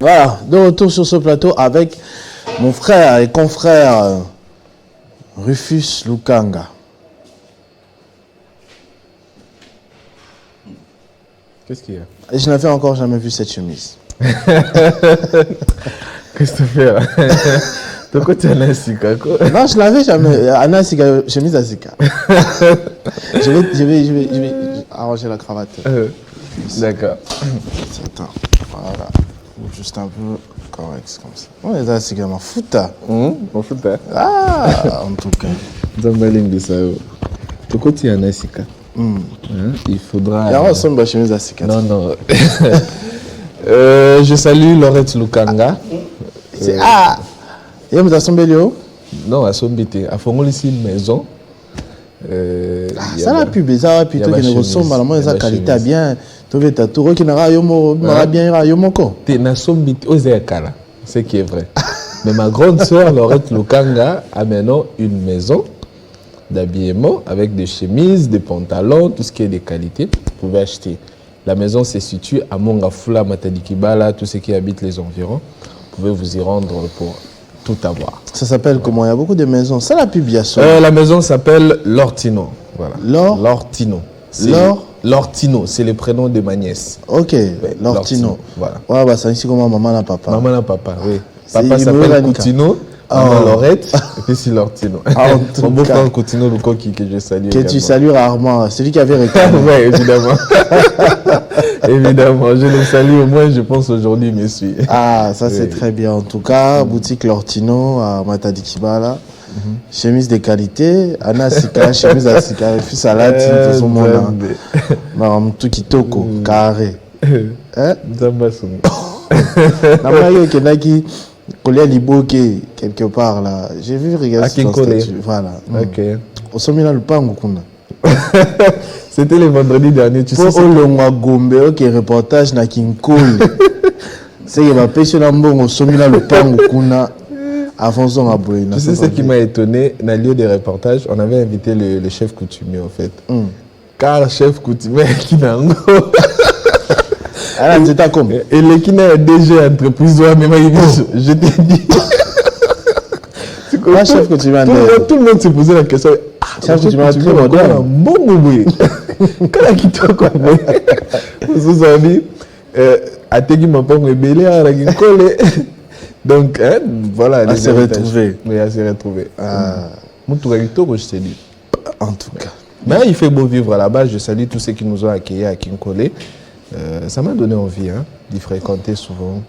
Voilà, de retour sur ce plateau avec mon frère et confrère Rufus Lukanga. Qu'est-ce qu'il y a? Je n'avais encore jamais vu cette chemise. Christopher, pourquoi tu as un Sika? Non, je l'avais jamais. Anna Sika, chemise à Sika. Je vais arranger la cravate. D'accord. Attends, voilà. Juste un peu correct comme ça. Ouais, ça c'est vraiment fouta. On fout pas. Ah, en tout cas. Zambaling de ça. Pourquoi tu as un Sika? Il faudra. Il y a une chemise à Sika. Non, non. Je salue Laurette Lukanga. Ah! Il y a une Belio? Non, à Sombité. À Fongol, ici, une maison. Ça la pub, ça plutôt que ne ressemble à la moins qualité bien. Tu veux ta tour qui n'aura bien yomoko. Tu na Sombité aux Ekala, ce qui est vrai. Mais ma grande sœur Laurette Lukanga a maintenant une maison d'habillement avec des chemises, des pantalons, tout ce qui est de qualité. Vous pouvez acheter. La maison se situe à Mongafula, Matadikibala, tous ceux qui habitent les environs. Vous pouvez vous y rendre pour tout avoir. Ça s'appelle comment? Il y a beaucoup de maisons. Ça la pub, bien sûr. La maison s'appelle Lortino. Voilà. Lortino. Lortino, c'est le prénom de ma nièce. Ok, Lortino. Voilà. Ouais, bah, c'est ici comme maman et papa. Maman et papa, oui. Papa s'appelle Coutinho. Maman Laurette, et puis c'est Lortino. Mon beau-frère Coutinho Lukoki que je salue. Que tu salues rarement, celui qui avait réclamé. Oui, évidemment. Évidemment, je le salue au moins, je pense aujourd'hui, il me suit. Ah, ça c'est très bien. En tout cas, boutique Lortino à Matadikibala. Chemise de qualité, Anna Sika, chemise à Sika, fils à la tinte, tout le monde. Tout qui toko, carré. Zambasung. Namayo Kenaki. Kolia Liboke, quelque part là. J'ai vu regarder son statut. Voilà. Ok. Au sommet là, le pango kuna. C'était le vendredi dernier, tu sais. Pour Olongwa Gombe, ok, reportage na Kinkole. C'est que ma pêche là, au sommet là, le pango kuna. Afonso Ngaboué. Tu sais ce qui m'a étonné, dans le lieu des reportages, on avait invité le chef coutumier en fait. Car le chef coutumier qui n'a alors, c'est comme. Et le qui n'a DG entreprise, je t'ai dit. Moi, chef coutumier, tout le monde se posait la question. Chef coutumier, très moderne. Bon mouvement. Quand il quitte quoi, vous avez dit, à Tegui m'a pas rebellé à la Ginkole. Donc, voilà. Elle s'est retrouvée. Oui, elle s'est retrouvée. Mon tour je t'ai dit. En tout cas. Mais il fait beau vivre là-bas. Je salue tous ceux qui nous ont accueillis à Kinkole. Ça m'a donné envie d'y fréquenter souvent.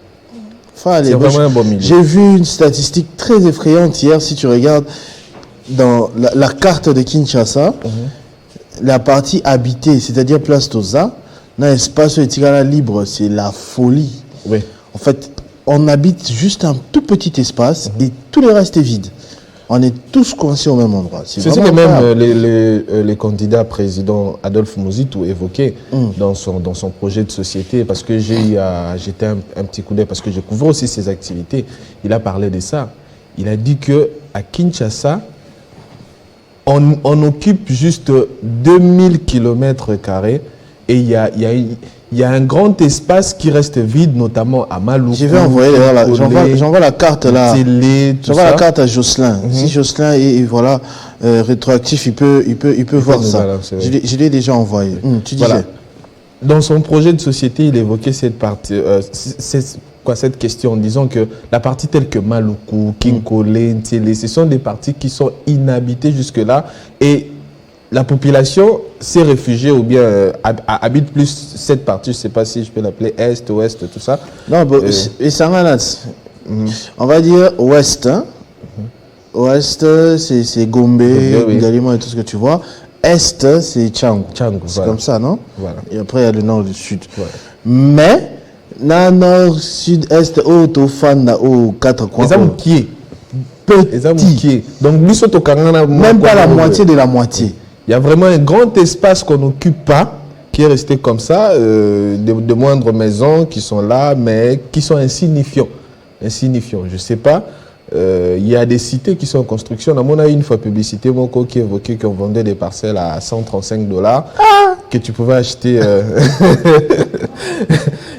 C'est vraiment un bon milieu. J'ai vu une statistique très effrayante hier. Si tu regardes dans la carte de Kinshasa, la partie habitée, c'est-à-dire Place Toza, dans l'espace libre, c'est la folie. Oui. En fait, on habite juste un tout petit espace et tout le reste est vide. On est tous coincés au même endroit. C'est ce que même les candidats président Adolphe Mouzitou évoquaient dans son projet de société, parce que j'ai jeté un petit coup d'œil, parce que je couvre aussi ses activités. Il a parlé de ça. Il a dit qu'à Kinshasa, on occupe juste 2000 km² et il y a un grand espace qui reste vide, notamment à Maloukou. Je vais envoyer, j'envoie la carte là. J'envoie la carte à Jocelyn. Si Jocelyn est voilà, rétroactif, il peut voir ça. Je l'ai déjà envoyé. Tu disais. Voilà. Dans son projet de société, il évoquait cette partie, cette question en disant que la partie telle que Maloukou, Kinkole, Ntélé, ce sont des parties qui sont inhabitées jusque-là et la population s'est réfugiée ou bien habite plus cette partie, je ne sais pas si je peux l'appeler Est, Ouest, tout ça. Non, et ça on va dire Ouest. Hein? Ouest, c'est Gombe, Galima et tout ce que tu vois. Est, c'est Tchangou. C'est comme ça, non? Voilà. Et après, il y a le nord et le sud. Voilà. Mais, nord, sud, est, au fan, aux quatre coins. Les hommes qui est petit. Donc, même pas la moitié de la moitié. Il y a vraiment un grand espace qu'on n'occupe pas, qui est resté comme ça, de moindres maisons qui sont là, mais qui sont insignifiants. Je ne sais pas. Il y a des cités qui sont en construction. On a eu une fois publicité qui évoquait qu'on vendait des parcelles à $135 que tu pouvais acheter,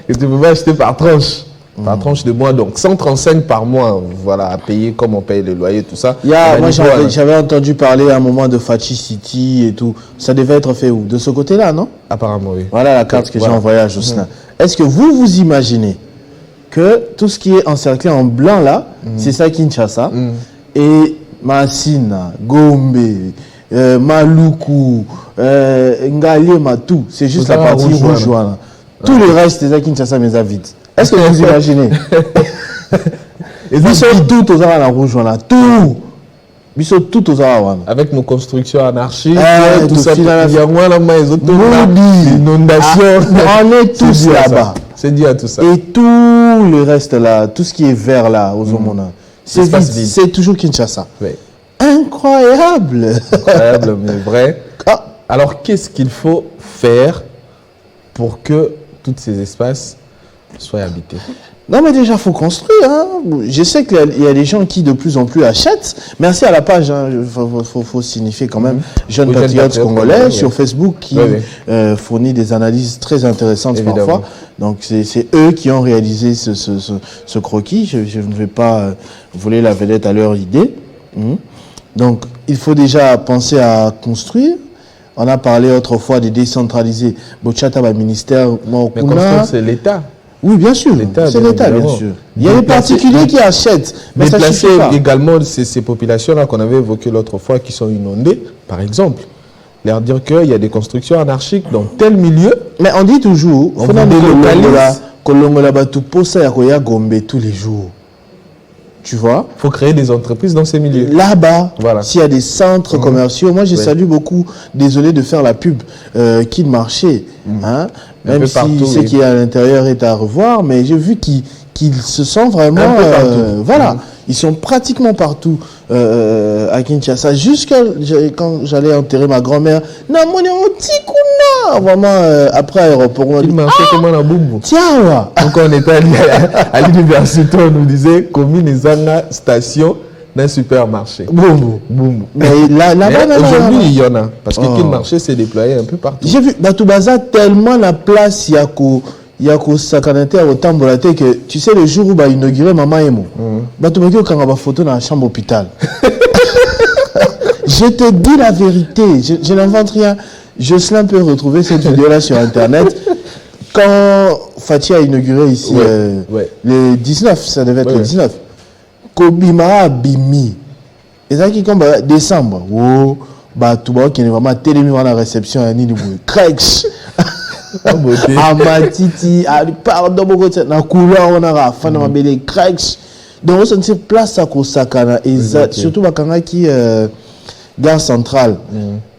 que tu pouvais acheter par tranche. par tranche de mois, donc 135 par mois, voilà, à payer comme on paye le loyer, tout ça. Moi, j'avais entendu parler à un moment de Fachi City et tout. Ça devait être fait où? De ce côté-là, non? Apparemment, oui. Voilà la carte que j'ai envoyée à Jocelyn. Est-ce que vous imaginez que tout ce qui est encerclé en blanc là, c'est ça Kinshasa, et Massina, Gombe, Maluku, Ngaliema, tout, c'est juste la partie rouge. Voilà. Tout le reste, c'est ça Kinshasa, mes avis. Est-ce que vous imaginez? Et ils sont tout aux la rouge, voilà. Tout. Ils sont tout aux voilà. Avec nos constructions anarchiques, tout ça. Il y a inondations. On est tous là-bas. C'est dit à tout ça. Et tout le reste là, tout ce qui est vert là, aux Omona, c'est vide. C'est toujours Kinshasa. Oui. Incroyable. Incroyable, mais vrai. Alors, qu'est-ce qu'il faut faire pour que tous ces espaces soient habités? Non, mais déjà, il faut construire. Hein. Je sais qu'il y a des gens qui de plus en plus achètent. Merci à la page, il faut signifier quand même, Jeunes Patriotes Congolais sur Facebook qui fournit des analyses très intéressantes parfois. Donc, c'est eux qui ont réalisé ce croquis. Je ne vais pas voler la vedette à leur idée. Donc, il faut déjà penser à construire. On a parlé autrefois de décentraliser. Bochata, ministère. Mais construire, c'est l'État. Oui, bien sûr. C'est l'État, bien sûr. Il y a des particuliers qui achètent. Mais déplacer également ces populations-là qu'on avait évoquées l'autre fois qui sont inondées, par exemple. Leur dire qu'il y a des constructions anarchiques dans tel milieu. Mais on dit toujours, on faut délocaliser. Kolongola tout pour ça, il y a Gombe tous les jours. Tu vois? Il faut créer des entreprises dans ces milieux. Là-bas, s'il y a des centres commerciaux, moi je salue beaucoup, désolé de faire la pub, qui marché. Hein? Même si ce qui est à l'intérieur est à revoir, mais j'ai vu qu'ils se sentent vraiment... voilà, ils sont pratiquement partout à Kinshasa. Jusqu'à quand j'allais enterrer ma grand-mère, non, mon vraiment, après l'aéroport, on a dit, il marchait comme un boubou. Tiens, donc on était à l'université, on nous disait commune Zanga station d'un supermarché. Boum. Mais aujourd'hui, il y en a. Parce que le marché s'est déployé un peu partout. J'ai vu Batoubaza tellement la place, il y a qu'au sacanité au Tambolate que tu sais le jour où il a inauguré Maman Emo. Batoubaza quand on a photo dans la chambre hôpital. Je te dis la vérité, je n'invente rien. Jocelyn peut retrouver cette vidéo-là sur Internet. Quand Fatih a inauguré ici, le 19, ça devait être le 19, Kobima Bimi. Et ça qui comme décembre. Oh, tout qui est vraiment télémis à la réception à Nini Crèche. Amatiti, pardon, beaucoup de la couleur, on a fan de belle crèche. Donc, on se place à Kosakana. Et surtout, Bakanga qui gare centrale.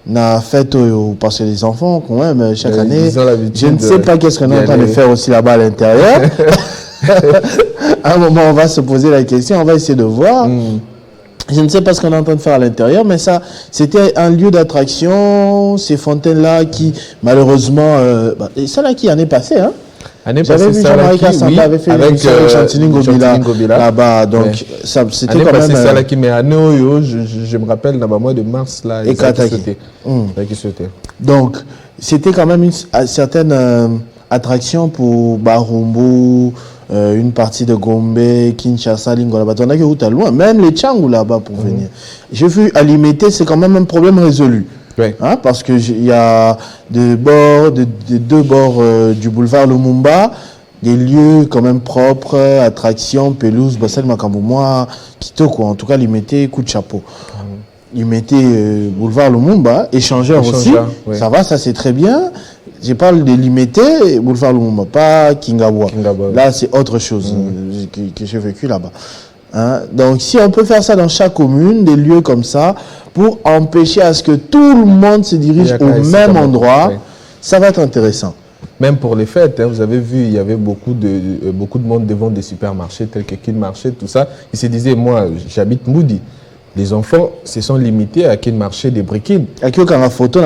Na fête parce que les enfants quand même chaque année je ne sais pas qu'est-ce qu'on est en train de faire aussi là-bas à l'intérieur. À un moment on va se poser la question, on va essayer de voir. Je ne sais pas ce qu'on est en train de faire à l'intérieur, mais ça c'était un lieu d'attraction, ces fontaines là qui malheureusement ça là qui en est passé hein. J'avais vu Jean-Marie Kassamba avait fait avec Chantini Ngobila là-bas, donc c'était quand même... ça là qui met à nous, je me rappelle dans le mois de mars là, et Kataki. Donc c'était quand même une certaine attraction pour Barumbu, une partie de Gombe, Kinshasa, Lingola, on a que loin, même les Tchangou là-bas pour venir. J'ai vu à Limité, c'est quand même un problème résolu. Oui. Hein, parce qu'il y a deux bords du boulevard Lumumba, des lieux quand même propres, attractions, pelouse, Bassel Makambouma, Kitoko, en tout cas, ils mettaient coup de chapeau. Ils mettaient boulevard Lumumba, échangeur aussi, ça va, ça c'est très bien. Je parle de Limité, boulevard Lumumba, pas Kingawa. Là, c'est autre chose que j'ai vécu là-bas. Hein? Donc, si on peut faire ça dans chaque commune, des lieux comme ça, pour empêcher à ce que tout le monde se dirige au même endroit, ça va être intéressant. Même pour les fêtes, hein, vous avez vu, il y avait beaucoup de monde devant des supermarchés tels que Kin Marché, tout ça. Ils se disaient, moi, j'habite Moudi. Les enfants se sont limités à Kin Marché des briquines. À qui on a photo,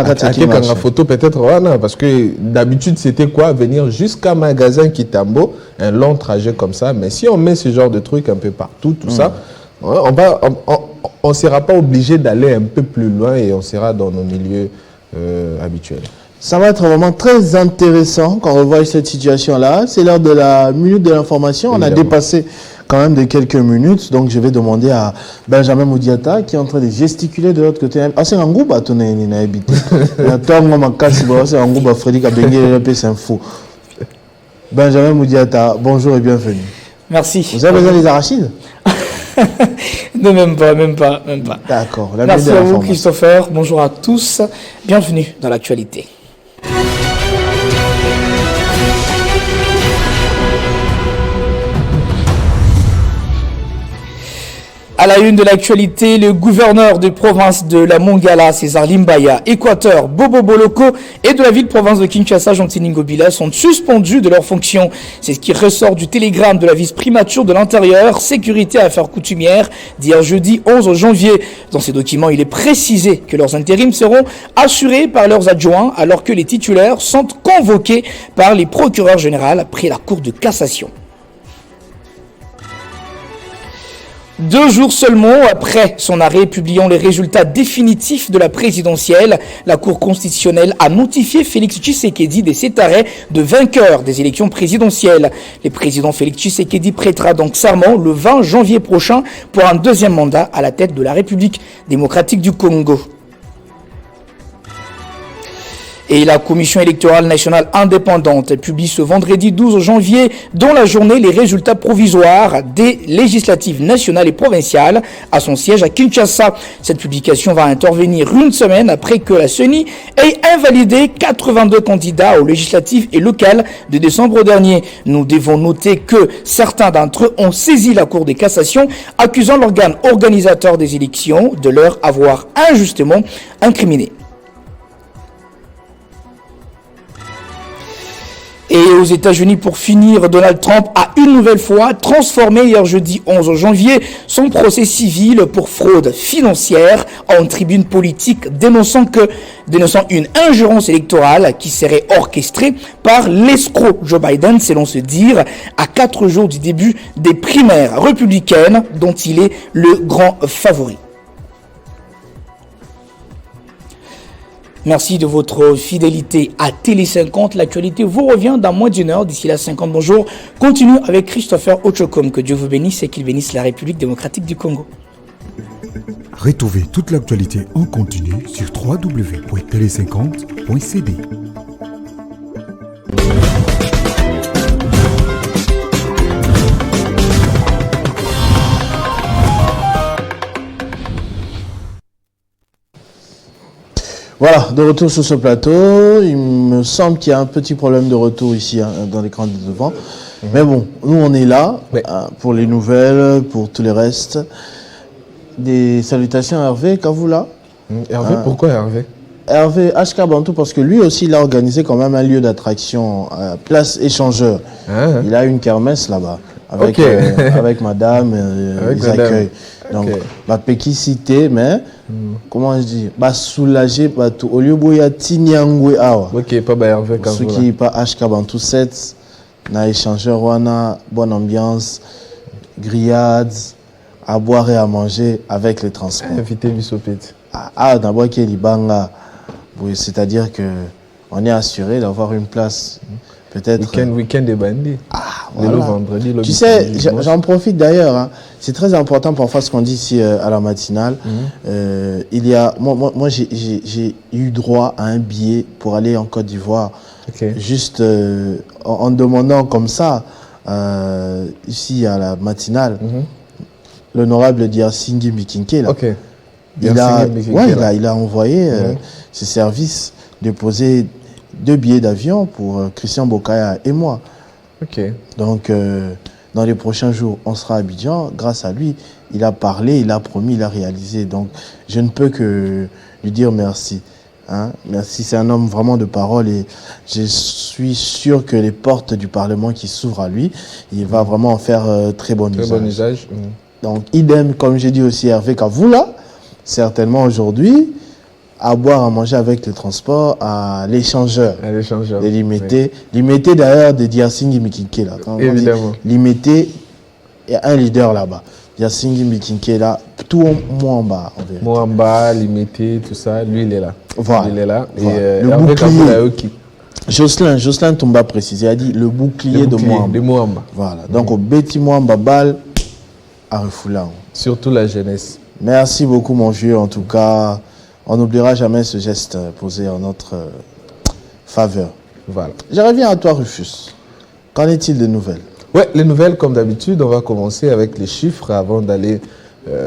peut-être, parce que d'habitude, c'était quoi? Venir jusqu'à magasin Kitambo, un long trajet comme ça. Mais si on met ce genre de trucs un peu partout, tout ça, on ne sera pas obligé d'aller un peu plus loin et on sera dans nos milieux habituels. Ça va être vraiment très intéressant quand on revoit cette situation-là. C'est l'heure de la minute de l'information. On a dépassé quand même de quelques minutes. Donc, je vais demander à Benjamin Moudiata qui est en train de gesticuler de l'autre côté. Ah, c'est un groupe à tourner, il n'a habité. C'est un groupe à Frédéric Abengue, c'est un fou. Benjamin Moudiata, bonjour et bienvenue. Merci. Vous avez besoin des arachides? Non, même pas. D'accord. Merci à vous, Christopher. Bonjour à tous. Bienvenue dans l'actualité. À la une de l'actualité, le gouverneur de province de la Mongala, César Limbaya, Équateur, Bobo Boloko et de la ville-province de Kinshasa, Jean-Tini Ngobila, sont suspendus de leurs fonctions. C'est ce qui ressort du télégramme de la vice-primature de l'Intérieur, Sécurité et Affaires coutumières, d'hier jeudi 11 janvier. Dans ces documents, il est précisé que leurs intérims seront assurés par leurs adjoints, alors que les titulaires sont convoqués par les procureurs généraux après la Cour de cassation. 2 jours seulement après son arrêt publiant les résultats définitifs de la présidentielle, la Cour constitutionnelle a notifié Félix Tshisekedi de cet arrêt de vainqueur des élections présidentielles. Le président Félix Tshisekedi prêtera donc serment le 20 janvier prochain pour un deuxième mandat à la tête de la République démocratique du Congo. Et la Commission électorale nationale indépendante publie ce vendredi 12 janvier dans la journée les résultats provisoires des législatives nationales et provinciales à son siège à Kinshasa. Cette publication va intervenir une semaine après que la CENI ait invalidé 82 candidats aux législatives et locales de décembre dernier. Nous devons noter que certains d'entre eux ont saisi la Cour de cassation, accusant l'organe organisateur des élections de leur avoir injustement incriminé. Et aux États-Unis, pour finir, Donald Trump a une nouvelle fois transformé hier jeudi 11 janvier son procès civil pour fraude financière en tribune politique, dénonçant une ingérence électorale qui serait orchestrée par l'escroc Joe Biden, selon se dire, à 4 jours du début des primaires républicaines dont il est le grand favori. Merci de votre fidélité à Télé 50. L'actualité vous revient dans moins d'une heure. D'ici là, 50 bonjour. Continuons avec Christopher Ochokom. Que Dieu vous bénisse et qu'il bénisse la République démocratique du Congo. Retrouvez toute l'actualité en continu sur www.tele50.cd. Voilà, de retour sur ce plateau. Il me semble qu'il y a un petit problème de retour ici dans l'écran de devant. Mais bon, nous on est là pour les nouvelles, pour tout le reste. Des salutations à Hervé Kavoula. Hervé, pourquoi Hervé? Hervé HK Bantou, parce que lui aussi il a organisé quand même un lieu d'attraction, Place Échangeur. Il a une kermesse là-bas. Avec, avec madame, avec les accueils. Donc, Péki cité, mais comment je dis, soulager, au lieu où il y a Tinyangwe Awa. Ok, pas Hervé Kavoula. Ceux qui pas HK Bantou 7, na échangeur, wana, bonne ambiance, grillades, à boire et à manger avec les transports. Invité Bissopet. D'abord qu'il y a Libanga, c'est-à-dire que on est assuré d'avoir une place. Peut-être. Week-end des bandits. Voilà. Le vendredi, le tu sais, j'en profite d'ailleurs. Hein. C'est très important parfois ce qu'on dit ici à la matinale. Il y a, moi j'ai eu droit à un billet pour aller en Côte d'Ivoire. Juste en demandant comme ça, ici à la matinale, l'honorable Diasingi Mikinke, là. Il a envoyé ses services déposer 2 billets d'avion pour Christian Bokaya et moi. Donc, dans les prochains jours, on sera à Abidjan. Grâce à lui, il a parlé, il a promis, il a réalisé. Donc, je ne peux que lui dire merci. Hein? Merci, c'est un homme vraiment de parole et je suis sûr que les portes du Parlement qui s'ouvrent à lui, il va vraiment en faire très bon usage. Donc, idem, comme j'ai dit aussi Hervé Kavoula, certainement aujourd'hui, à boire, à manger avec le transport, à l'échangeur. Et limité. Limité d'ailleurs de Diasingi Mikinke là. Évidemment. Limité, il y a un leader là-bas. Diasingi Mikinke là, tout en bas. En vérité. Mwamba, Limité, tout ça, lui il est là. Voilà. Il est là. Voilà. Et Le Hervé bouclier. Kaboulaou qui Jocelyn Tomba précisé, il a dit le bouclier de Mwamba. de Mwamba. Voilà. Donc, au Betty Mwamba Bal à Refoulant. Surtout la jeunesse. Merci beaucoup, mon vieux. En tout cas, on n'oubliera jamais ce geste posé en notre faveur. Voilà. Je reviens à toi, Rufus. Qu'en est-il de nouvelles? Ouais, les nouvelles, comme d'habitude, on va commencer avec les chiffres avant d'aller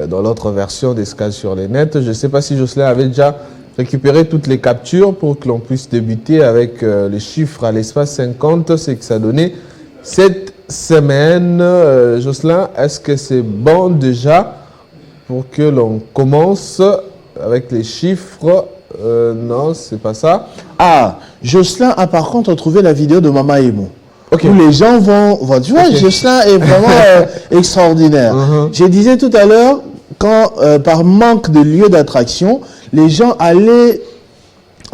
dans l'autre version des scales sur les nets. Je ne sais pas si Jocelyn avait déjà récupéré toutes les captures pour que l'on puisse débuter avec les chiffres à l'espace 50, c'est que ça donnait cette semaine. Jocelyn, est-ce que c'est bon déjà pour que l'on commence avec les chiffres? Non, c'est pas ça. Ah, Jocelyn a par contre trouvé la vidéo de Mama Emo. Ok. Où les gens vont tu vois, Jocelyn est vraiment extraordinaire. Je disais tout à l'heure, quand par manque de lieu d'attraction, les gens allaient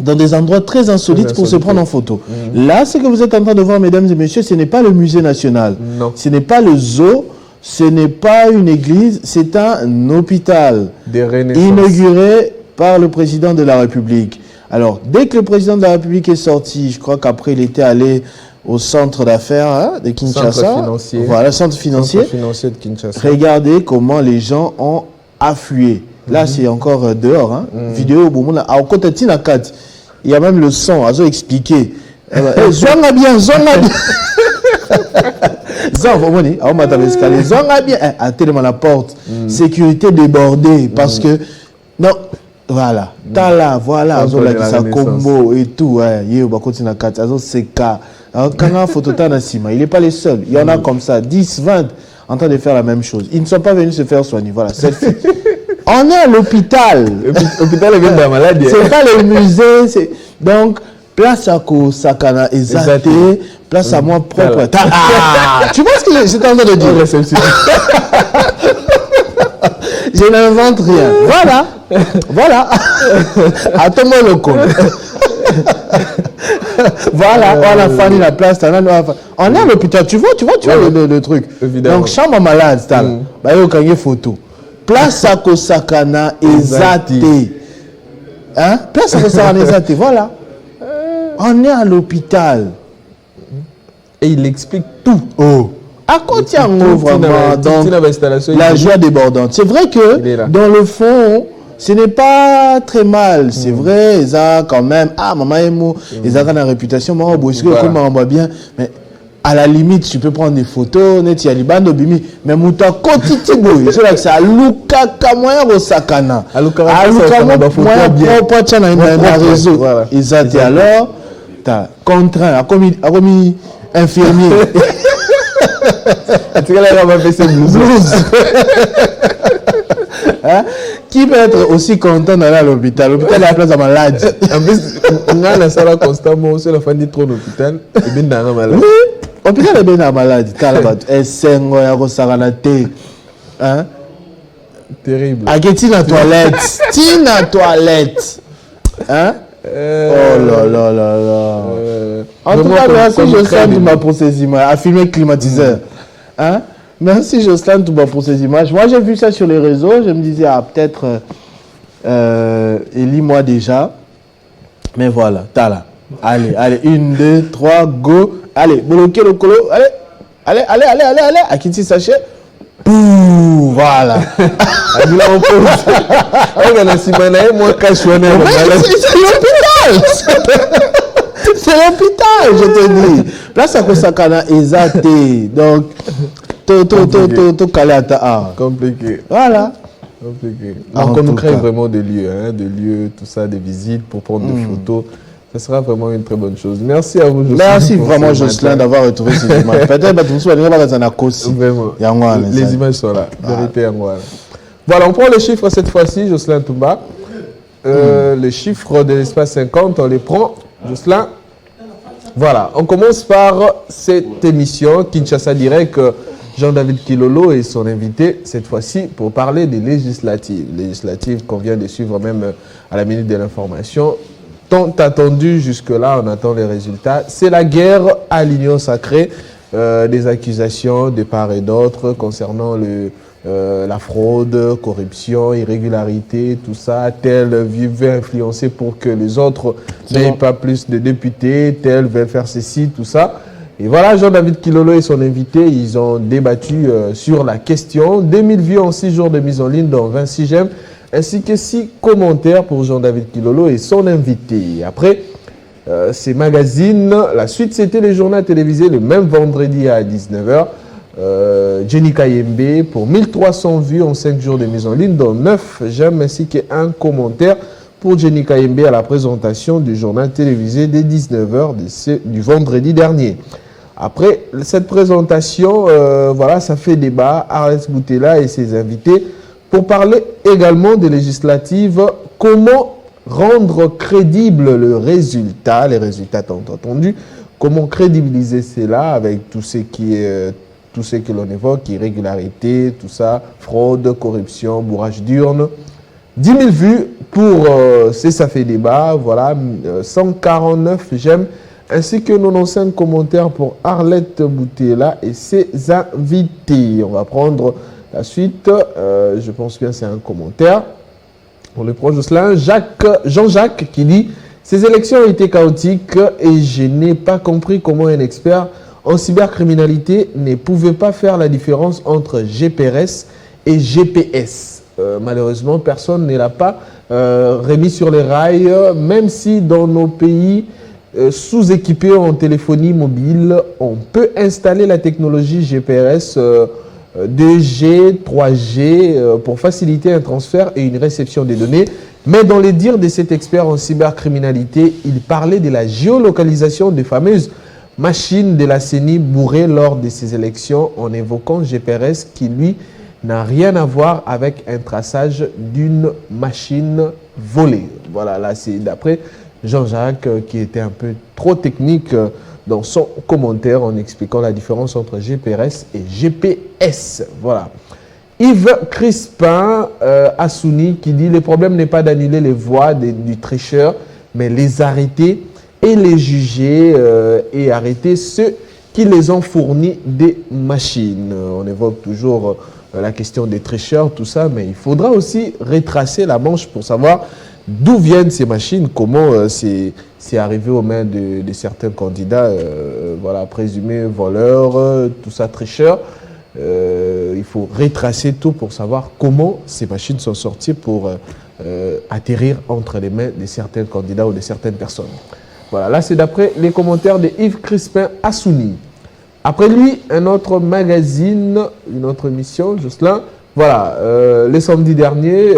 dans des endroits très insolites pour se prendre en photo. Là, ce que vous êtes en train de voir, mesdames et messieurs, ce n'est pas le musée national. Non. Ce n'est pas le zoo. Ce n'est pas une église. C'est un hôpital Des renaissances. inauguré par le président de la République. Alors, dès que le président de la République est sorti, je crois qu'après il était allé au centre d'affaires de Kinshasa. Centre financier. Voilà, centre financier. Centre financier de Kinshasa. Regardez comment les gens ont afflué. Là, c'est encore dehors. Hein. Vidéo, bon, à côté de Tinakat, il y a même le son, à expliqué. Zonga bien, zonga bien. Zonga, on m'a escalier. Zonga bien. À tellement la porte. Sécurité débordée. Parce que, non, voilà. Tala, voilà. Zola qui sa combo et tout. Il n'est pas les seuls. Il y en a comme ça, 10, 20 en train de faire la même chose. Ils ne sont pas venus se faire soigner. Voilà, selfie. On est à l'hôpital. L'hôpital est bien de la maladie. C'est pas le musée. Donc, place à Sakana Ezate, place à moi propre. Tu vois ce que j'étais en train de dire? Je n'invente rien. Voilà. Voilà. Attends-moi le con. Voilà, on a fini la place. On est à l'hôpital. Tu vois le truc. Évidemment. Donc, chambre malade, il y a une photo. Place à Kosakana Ezate. Hein? Place à Kosakana Ezate. Voilà. On est à l'hôpital. Et il explique tout. Oh. À côté, vraiment. Donc, la joie débordante. C'est vrai que, dans le fond, ce n'est pas très mal. C'est vrai, ils ont quand même. Ah, maman Emo, ils ont une réputation. Moi, on bien. Mais à la limite, tu peux prendre des photos. Mais Mouta Kotitibo, c'est là que c'est à Luka Kamoya Osakana. À Luka Kamoya réseau. Ils ont dit alors, tu as contraint, à commis infirmier. En tout cas, là, on va faire ces blues. Hein? Qui peut être aussi content d'aller à l'hôpital? L'hôpital est la place à malade. En plus, on a la salle constamment, c'est la fin du trop l'hôpital. Et bien dans la maladie. Oui, l'hôpital est bien dans la maladie. Hein? Terrible. À qui la toilette? Tina toilette. Hein? Oh là là là là. En tout cas, merci Jocelyn Toumba pour ces images. À filmer le climatiseur. Hein? Merci Jocelyn Toumba pour ces images. Moi, j'ai vu ça sur les réseaux. Je me disais, peut-être, élis-moi déjà. Mais voilà, t'as là. Allez, 1, 2, 3, go. Allez, bloquez le colo. Allez. À qui tu sachet? Pouh, voilà. C'est l'hôpital. C'est l'hôpital, je te dis. Là, ça Kosakana Ezate. Donc, tout calé à ta. Compliqué. Voilà. Compliqué. Donc, on nous crée vraiment des lieux, tout ça, des visites pour prendre des photos. Ce sera vraiment une très bonne chose. Merci à vous, Jocelyn. Merci vraiment, Jocelyn, d'avoir retrouvé ces images. Peut-être que vous soyez dans un accord. Vraiment. Les images sont là. Vérité, voilà, on prend les chiffres cette fois-ci, Jocelyn Toumba. Les chiffres de l'espace 50, on les prend. Jocelyn. Voilà, on commence par cette émission Kinshasa Direct. Jean-David Kilolo est son invité cette fois-ci pour parler des législatives. Législatives qu'on vient de suivre même à la minute de l'information. Tant attendu jusque-là, on attend les résultats. C'est la guerre à l'Union sacrée, des accusations de part et d'autre concernant la fraude, corruption, irrégularité, tout ça. Tel veut influencer pour que les autres n'aient pas plus de députés, tel veut faire ceci, tout ça. Et voilà, Jean-David Kilolo et son invité, ils ont débattu sur la question. 2000 vues en 6 jours de mise en ligne, dont 26 j'aime, ainsi que 6 commentaires pour Jean-David Kilolo et son invité. Après ces magazines, la suite c'était les journaux télévisés le même vendredi à 19h. Jenny Kayembe pour 1300 vues en 5 jours de mise en ligne, dont 9 j'aime, ainsi qu'un commentaire pour Jenny Kayembe à la présentation du journal télévisé dès 19h du vendredi dernier. Après cette présentation, voilà, ça fait débat. Arlès Boutella et ses invités pour parler également des législatives. Comment rendre crédible le résultat, les résultats tant entendus, comment crédibiliser cela avec tout ce qui est tout ce que l'on évoque, irrégularité, tout ça, fraude, corruption, bourrage d'urnes. 10 000 vues pour ça fait débat, voilà, 149 j'aime, ainsi que 95 commentaires pour Arlette Boutella et ses invités. On va prendre la suite, je pense bien c'est un commentaire. Pour le proche Jocelyn, Jean-Jacques qui dit « Ces élections ont été chaotiques et je n'ai pas compris comment un expert en cybercriminalité ne pouvait pas faire la différence entre GPRS et GPS. Malheureusement, personne ne l'a pas remis sur les rails, même si dans nos pays sous-équipés en téléphonie mobile, on peut installer la technologie GPRS 2G, 3G pour faciliter un transfert et une réception des données. Mais dans les dires de cet expert en cybercriminalité, il parlait de la géolocalisation des fameuses machines de la CENI bourrées lors de ces élections en évoquant GPRS qui, lui, n'a rien à voir avec un traçage d'une machine volée. Voilà, là, c'est d'après Jean-Jacques qui était un peu trop technique dans son commentaire en expliquant la différence entre GPRS et GPS. Voilà. Yves Crispin Assouni qui dit « Le problème n'est pas d'annuler les voix du tricheur, mais les arrêter et les juger et arrêter ceux qui les ont fournis des machines. » On évoque toujours la question des tricheurs, tout ça, mais il faudra aussi retracer la manche pour savoir d'où viennent ces machines, comment c'est arrivé aux mains de certains candidats, voilà, présumés voleurs, tout ça, tricheurs. Il faut retracer tout pour savoir comment ces machines sont sorties pour atterrir entre les mains de certains candidats ou de certaines personnes. Voilà, là c'est d'après les commentaires de Yves Crispin Assouni. Après lui, un autre magazine, une autre émission, Jocelyn. Voilà, le samedi dernier,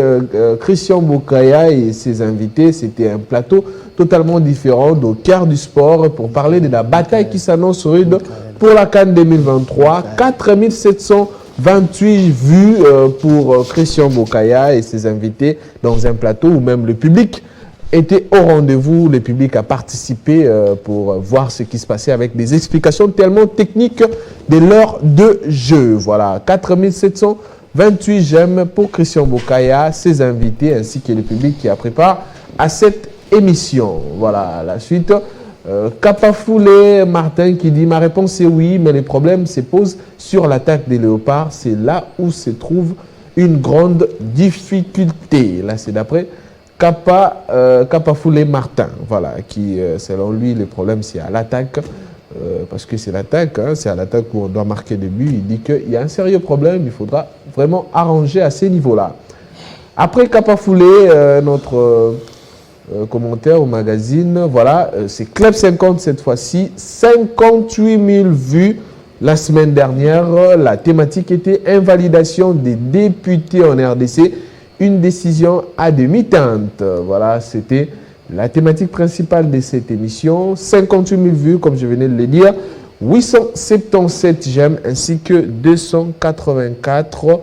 Christian Bokaya et ses invités, c'était un plateau totalement différent au cœur du sport pour parler de la bataille qui s'annonce rude pour la CAN 2023. 4728 vues pour Christian Bokaya et ses invités dans un plateau où même le public était au rendez-vous. Le public a participé pour voir ce qui se passait avec des explications tellement techniques de l'heure de jeu. Voilà, 4728 j'aime pour Christian Bokaya, ses invités ainsi que le public qui a préparé à cette émission. Voilà, la suite. Kapafoulé Martin qui dit « Ma réponse est oui, mais le problème se pose sur l'attaque des léopards. C'est là où se trouve une grande difficulté. » Là, c'est d'après Kapafoulé Martin, voilà, qui, selon lui, le problème, c'est à l'attaque, parce que c'est l'attaque, hein, c'est à l'attaque où on doit marquer des buts. Il dit qu'il y a un sérieux problème, il faudra vraiment arranger à ces niveaux-là. Après Kapafoulé, notre commentaire au magazine, voilà, c'est Club 50 cette fois-ci, 58 000 vues la semaine dernière. La thématique était invalidation des députés en RDC. Une décision à demi-teinte. Voilà, c'était la thématique principale de cette émission. 58 000 vues, comme je venais de le dire. 877 j'aime, ainsi que 284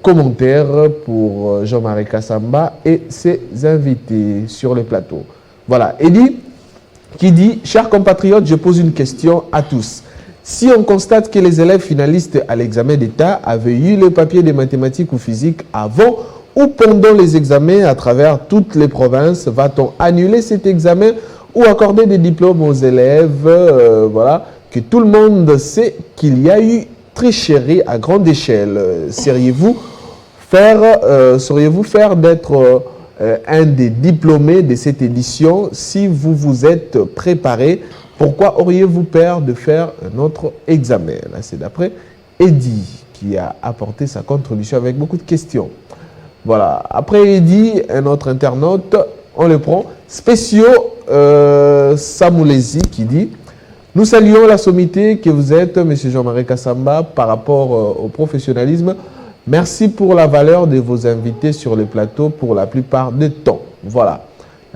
commentaires pour Jean-Marie Kassamba et ses invités sur le plateau. Voilà, Eddie qui dit « Chers compatriotes, je pose une question à tous. Si on constate que les élèves finalistes à l'examen d'État avaient eu le papier de mathématiques ou physique avant ou pendant les examens à travers toutes les provinces, va-t-on annuler cet examen ou accorder des diplômes aux élèves voilà, que tout le monde sait qu'il y a eu tricherie à grande échelle. Seriez-vous faire d'être un des diplômés de cette édition si vous vous êtes préparé? Pourquoi auriez-vous peur de faire un autre examen? Là, c'est d'après Eddy qui a apporté sa contribution avec beaucoup de questions. Voilà. Après Eddy, un autre internaute, on le prend. Spéciaux Samoulezi qui dit: nous saluons la sommité que vous êtes, M. Jean-Marie Kassamba, par rapport au professionnalisme. Merci pour la valeur de vos invités sur le plateau pour la plupart du temps. Voilà.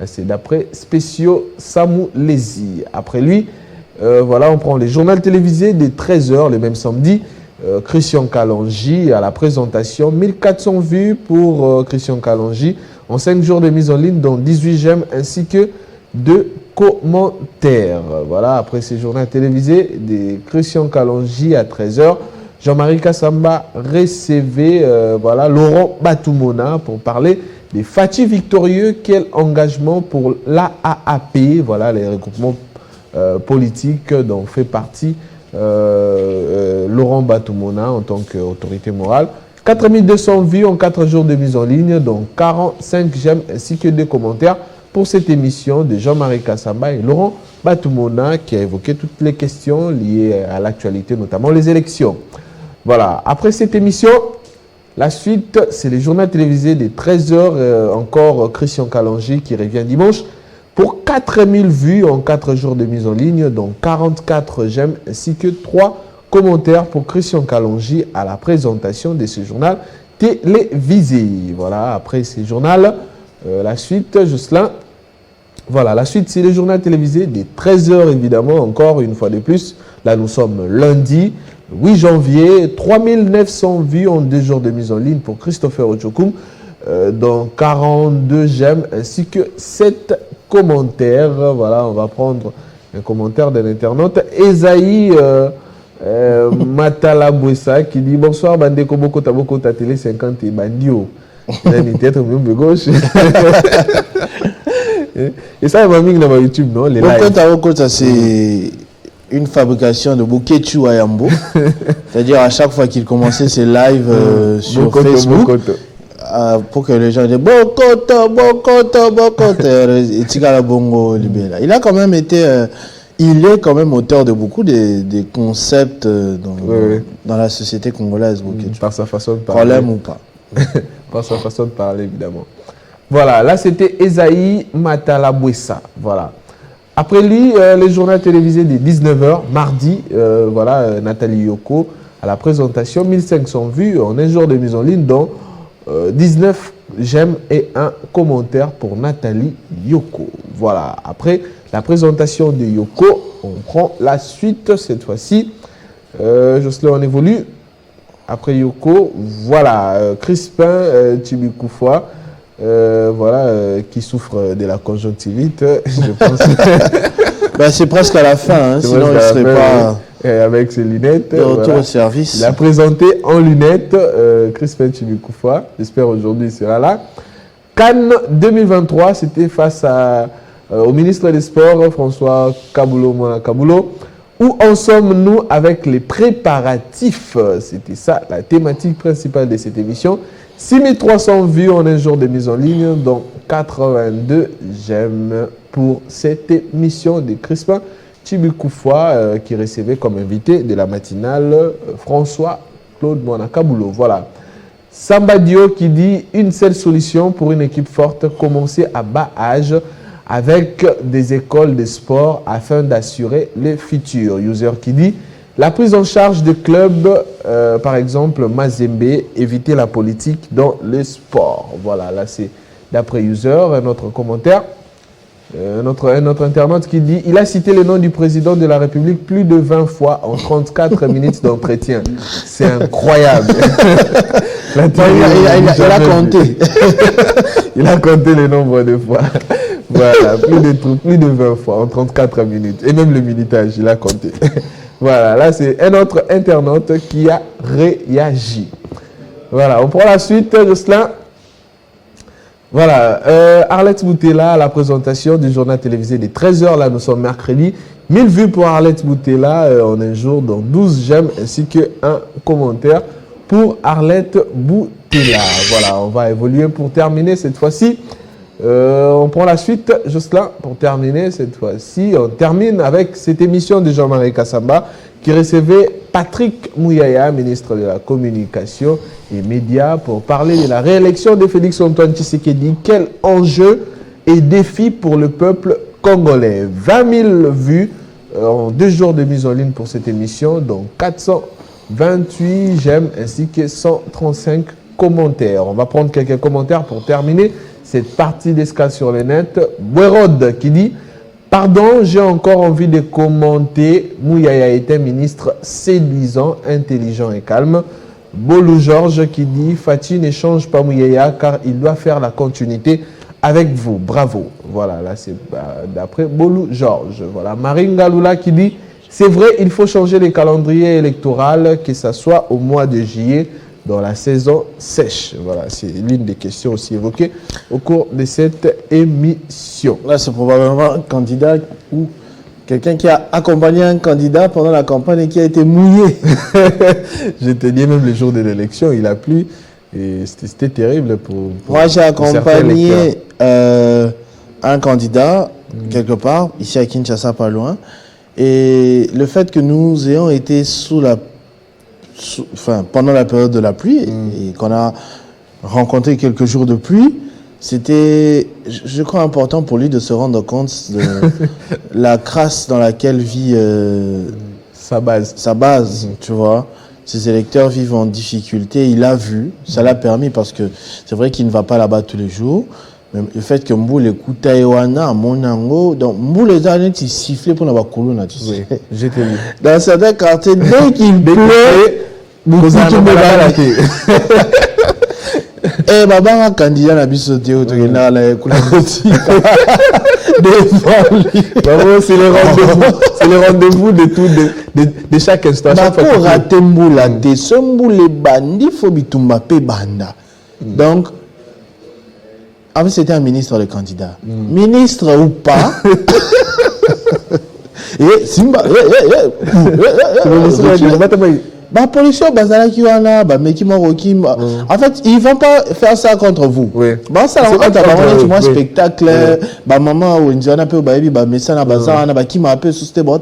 C'est d'après Spéciaux Samoulezi. Après lui, voilà, on prend les journaux télévisés des 13h, le même samedi. Christian Kalonji à la présentation. 1400 vues pour Christian Kalonji en 5 jours de mise en ligne, dont 18 j'aime ainsi que 2 commentaires. Voilà, après ces journaux télévisés des Christian Kalonji à 13h, Jean-Marie Kassamba recevait voilà, Laurent Batumona pour parler des Fatih victorieux. Quel engagement pour l'AAP, voilà, les regroupements politiques dont fait partie Laurent Batumona en tant qu'autorité morale. 4200 vues en 4 jours de mise en ligne, dont 45 j'aime ainsi que 2 commentaires pour cette émission de Jean-Marie Kassamba et Laurent Batumona qui a évoqué toutes les questions liées à l'actualité, notamment les élections. Voilà, après cette émission, la suite, c'est les journaux télévisés des 13h, encore Christian Kalonji qui revient dimanche pour 4000 vues en 4 jours de mise en ligne, dont 44 j'aime ainsi que 3 commentaires pour Christian Kalonji à la présentation de ce journal télévisé. Voilà, après ce journal, la suite, Jocelyn. Voilà, la suite, c'est les journaux télévisés des 13h, évidemment, encore une fois de plus. Là, nous sommes lundi, 8 janvier, 3900 vues en 2 jours de mise en ligne pour Christopher Ochokoum, dont 42 j'aime ainsi que 7 commentaires. Voilà, on va prendre un commentaire d'un internaute. Esaïe Matalabouessa qui dit: bonsoir, Bandeko Boko ta télé 50 et Bandio. Il a une tête au milieu de gauche. Et ça, il m'a mis dans YouTube, non? Les Boko, c'est une fabrication de Bokechu Ayambo. C'est-à-dire, à chaque fois qu'il commençait ses lives sur Facebook, pour que les gens disent Bokoto. Et Tigala Bongo Libela. Il a quand même été. Il est quand même auteur de beaucoup des concepts dans la société congolaise. Par sa façon de parler. Problème ou pas. Par sa façon de parler, évidemment. Voilà, là c'était Esaïe Matalabouessa. Voilà. Après lui, les journaux télévisés des 19h, mardi, voilà, Nathalie Yoko à la présentation, 1500 vues en un jour de mise en ligne, dont 19 j'aime et 1 commentaire pour Nathalie Yoko. Voilà, après la présentation de Yoko, on prend la suite cette fois-ci. Jocelyn, on évolue. Après Yoko, voilà, Crispin Tibikoufoua, voilà, qui souffre de la conjonctivite, je pense. Ben, c'est presque à la fin, hein, sinon il ne serait pas avec ses lunettes. de retour voilà. au service. Il a présenté en lunettes Crispin Tibikoufoua. J'espère aujourd'hui il sera là. Cannes 2023, c'était face au ministre des Sports, François Kaboulo. Où en sommes-nous avec les préparatifs? C'était ça la thématique principale de cette émission. 6300 vues en un jour de mise en ligne, dont 82 j'aime pour cette émission de Crispin Tibikoufoua qui recevait comme invité de la matinale François-Claude Mwanakabulo. Voilà. Sambadio qui dit: une seule solution pour une équipe forte, commencer à bas âge avec des écoles de sport afin d'assurer le futur. User qui dit: la prise en charge de clubs, par exemple Mazembe, éviter la politique dans le sport. Voilà, là c'est d'après User. Un autre commentaire, un autre internaute qui dit: il a cité le nom du président de la République plus de 20 fois en 34 minutes d'entretien. C'est incroyable. Il a compté. Il a compté le nombre de fois. Voilà, plus de 20 fois en 34 minutes. Et même le minutage, il a compté. Voilà, là c'est un autre internaute qui a réagi. Voilà, on prend la suite, Jocelyn. Voilà, Arlette Boutella, la présentation du journal télévisé des 13h, là nous sommes mercredi. 1000 vues pour Arlette Boutella en un jour, dont 12 j'aime ainsi qu'un commentaire pour Arlette Boutella. Voilà, on va évoluer pour terminer cette fois-ci. On prend la suite, Jocelyn, pour terminer cette fois-ci. On termine avec cette émission de Jean-Marie Kassamba qui recevait Patrick Mouyaya, ministre de la Communication et Médias, pour parler de la réélection de Félix-Antoine Tshisekedi. Quel enjeu et défi pour le peuple congolais. 20 000 vues en 2 jours de mise en ligne pour cette émission, dont 428 j'aime ainsi que 135 commentaires. On va prendre quelques commentaires pour terminer cette partie d'escale sur le net. Bouerod qui dit « Pardon, j'ai encore envie de commenter. Mouyaya était ministre séduisant, intelligent et calme. » Bolou Georges qui dit « Fatih ne change pas Mouyaya car il doit faire la continuité avec vous. Bravo. » Voilà, là c'est d'après Bolou Georges. Voilà, Maringa Lula qui dit « C'est vrai, il faut changer les calendriers électoraux, que ce soit au mois de juillet, dans la saison sèche. » Voilà, c'est l'une des questions aussi évoquées au cours de cette émission. Là, c'est probablement un candidat ou quelqu'un qui a accompagné un candidat pendant la campagne et qui a été mouillé. Je te dis, même le jour de l'élection, il a plu. Et c'était terrible pour moi, j'ai accompagné un candidat, quelque part, ici à Kinshasa, pas loin. Et le fait que nous ayons été pendant la période de la pluie et qu'on a rencontré quelques jours de pluie, c'était, je crois, important pour lui de se rendre compte de la crasse dans laquelle vit sa base, tu vois. Ses électeurs vivent en difficulté, il a vu, ça l'a permis parce que c'est vrai qu'il ne va pas là-bas tous les jours. Mais le fait que Mboul écoute Taïwana, Monango, donc Mboul est allé siffler pour la colonne, tu sais. Oui, j'étais vu. Dans certains quartiers, dès qu'il pleut, beaucoup de eh, baba, un candidat n'a pas sauté au truc, là, la c'est le rendez-vous de tout, de chaque instant. Pour rater Mboul, ce Mboul est bandit, il faut bitumba pe banda. Donc, avant, c'était un ministre de candidat. Ministre ou pas. Et Simba. La pollution, en fait, ils ne vont pas faire ça contre vous. Oui. Ça, un spectacle, maman, ou une zone un peu, mais ça, qui m'a appelé, c'était bon,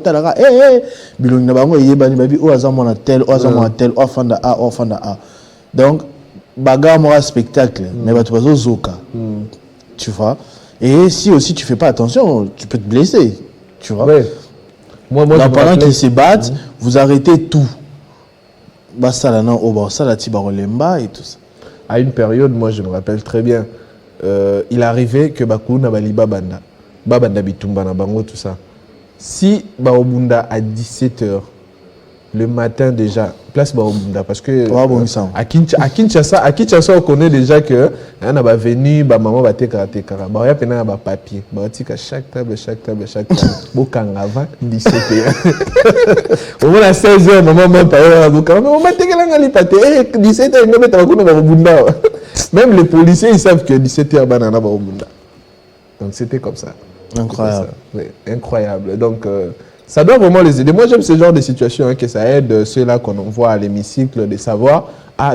donc, bagarre moi spectacle mais tu vas au zoka tu vois, et si aussi tu fais pas attention tu peux te blesser, tu vois. Ouais. Moi pendant qu'ils se battent vous arrêtez tout ça là non au ça la tibarolemba et tout ça. À une période, moi je me rappelle très bien, il arrivait que Bakou na bali babanda bitumba na bango tout ça. Si Baobunda à 17h le matin déjà, place Baobunda, parce que à Kinshasa, on connaît déjà que on a venu, maman va tekara, il y a plein de papier, chaque table, bokanga avant 17h. Au moins à 16h, maman m'a parlé, maman m'a tekala 17h, il me met à Baobunda. Même les policiers, ils savent que 17h, banana Baobunda. Donc c'était comme ça. Incroyable. Oui, incroyable. Donc ça doit vraiment les aider. Moi, j'aime ce genre de situation, que ça aide ceux-là qu'on envoie à l'hémicycle de savoir,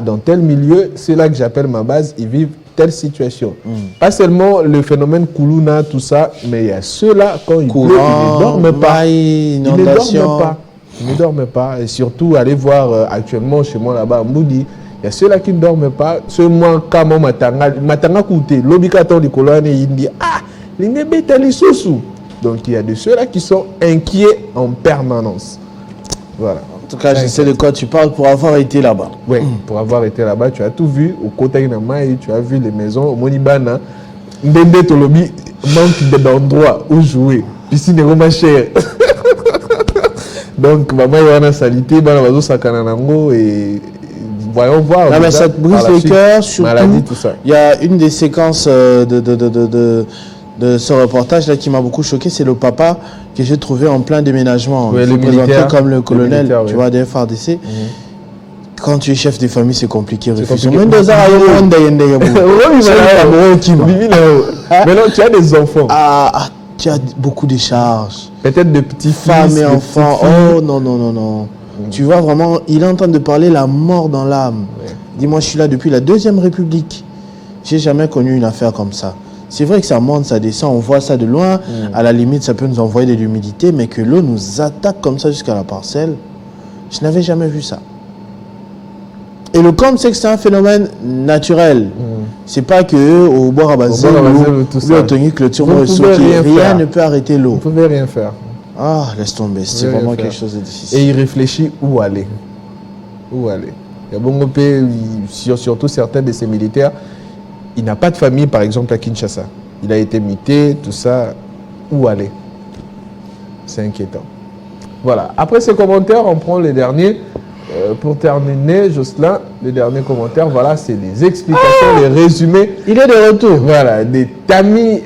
dans tel milieu, ceux-là que j'appelle ma base, ils vivent telle situation. Pas seulement le phénomène Koulouna, tout ça, mais il y a ceux-là, quand ils pleuvent, ils ne dorment pas. Ils ne dorment pas. Et surtout, allez voir actuellement chez moi là-bas à Moudi, il y a ceux-là qui ne dorment pas. Ce mois, quand matanga koute, l'obikaton du colonne, il dit donc il y a de ceux-là qui sont inquiets en permanence. Voilà. En tout cas, je sais de quoi tu parles pour avoir été là-bas. Oui, pour avoir été là-bas, tu as tout vu. Au côté de Maï, tu as vu les maisons. Au Monibana, Ndende Tolobi manque d'endroits où jouer. Piscine est vraiment chère. Donc, maman, il y a une salité, et voyons voir. Non, mais ça te brise le cœur, surtout. Maladie, tout ça. Il y a une des séquences de ce reportage-là qui m'a beaucoup choqué, c'est le papa que j'ai trouvé en plein déménagement. Oui, il le militaire. Comme le colonel, tu vois, des FARDC. Quand tu es chef de famille, c'est compliqué. C'est Réfléchir. compliqué. Même Maintenant, tu as des enfants. tu as beaucoup de charges. Peut-être de petits Femmes et enfants. Oh non, non, non, non. Tu vois vraiment, il est en train de parler la mort dans l'âme. Ouais. Dis-moi, je suis là depuis la Deuxième République. J'ai jamais connu une affaire comme ça. C'est vrai que ça monte, ça descend, on voit ça de loin. À la limite, ça peut nous envoyer de l'humidité, mais que l'eau nous attaque comme ça jusqu'à la parcelle, je n'avais jamais vu ça. Et le compte, c'est que c'est un phénomène naturel. C'est pas que au bord à Basel ou au Tony Clôture, rien ne peut arrêter l'eau. Vous ne pouvez rien faire. Ah, laisse tomber, c'est vraiment quelque chose de difficile. Et il réfléchit où aller. Où aller. Il y a bon pays, surtout certains de ces militaires, il n'a pas de famille, par exemple, à Kinshasa. Il a été mité, tout ça. Où aller? C'est inquiétant. Voilà. Après ces commentaires, on prend les derniers. Pour terminer, Jocelyn, les derniers commentaires, voilà, c'est les explications, les résumés. Il est de retour. Voilà, des Tami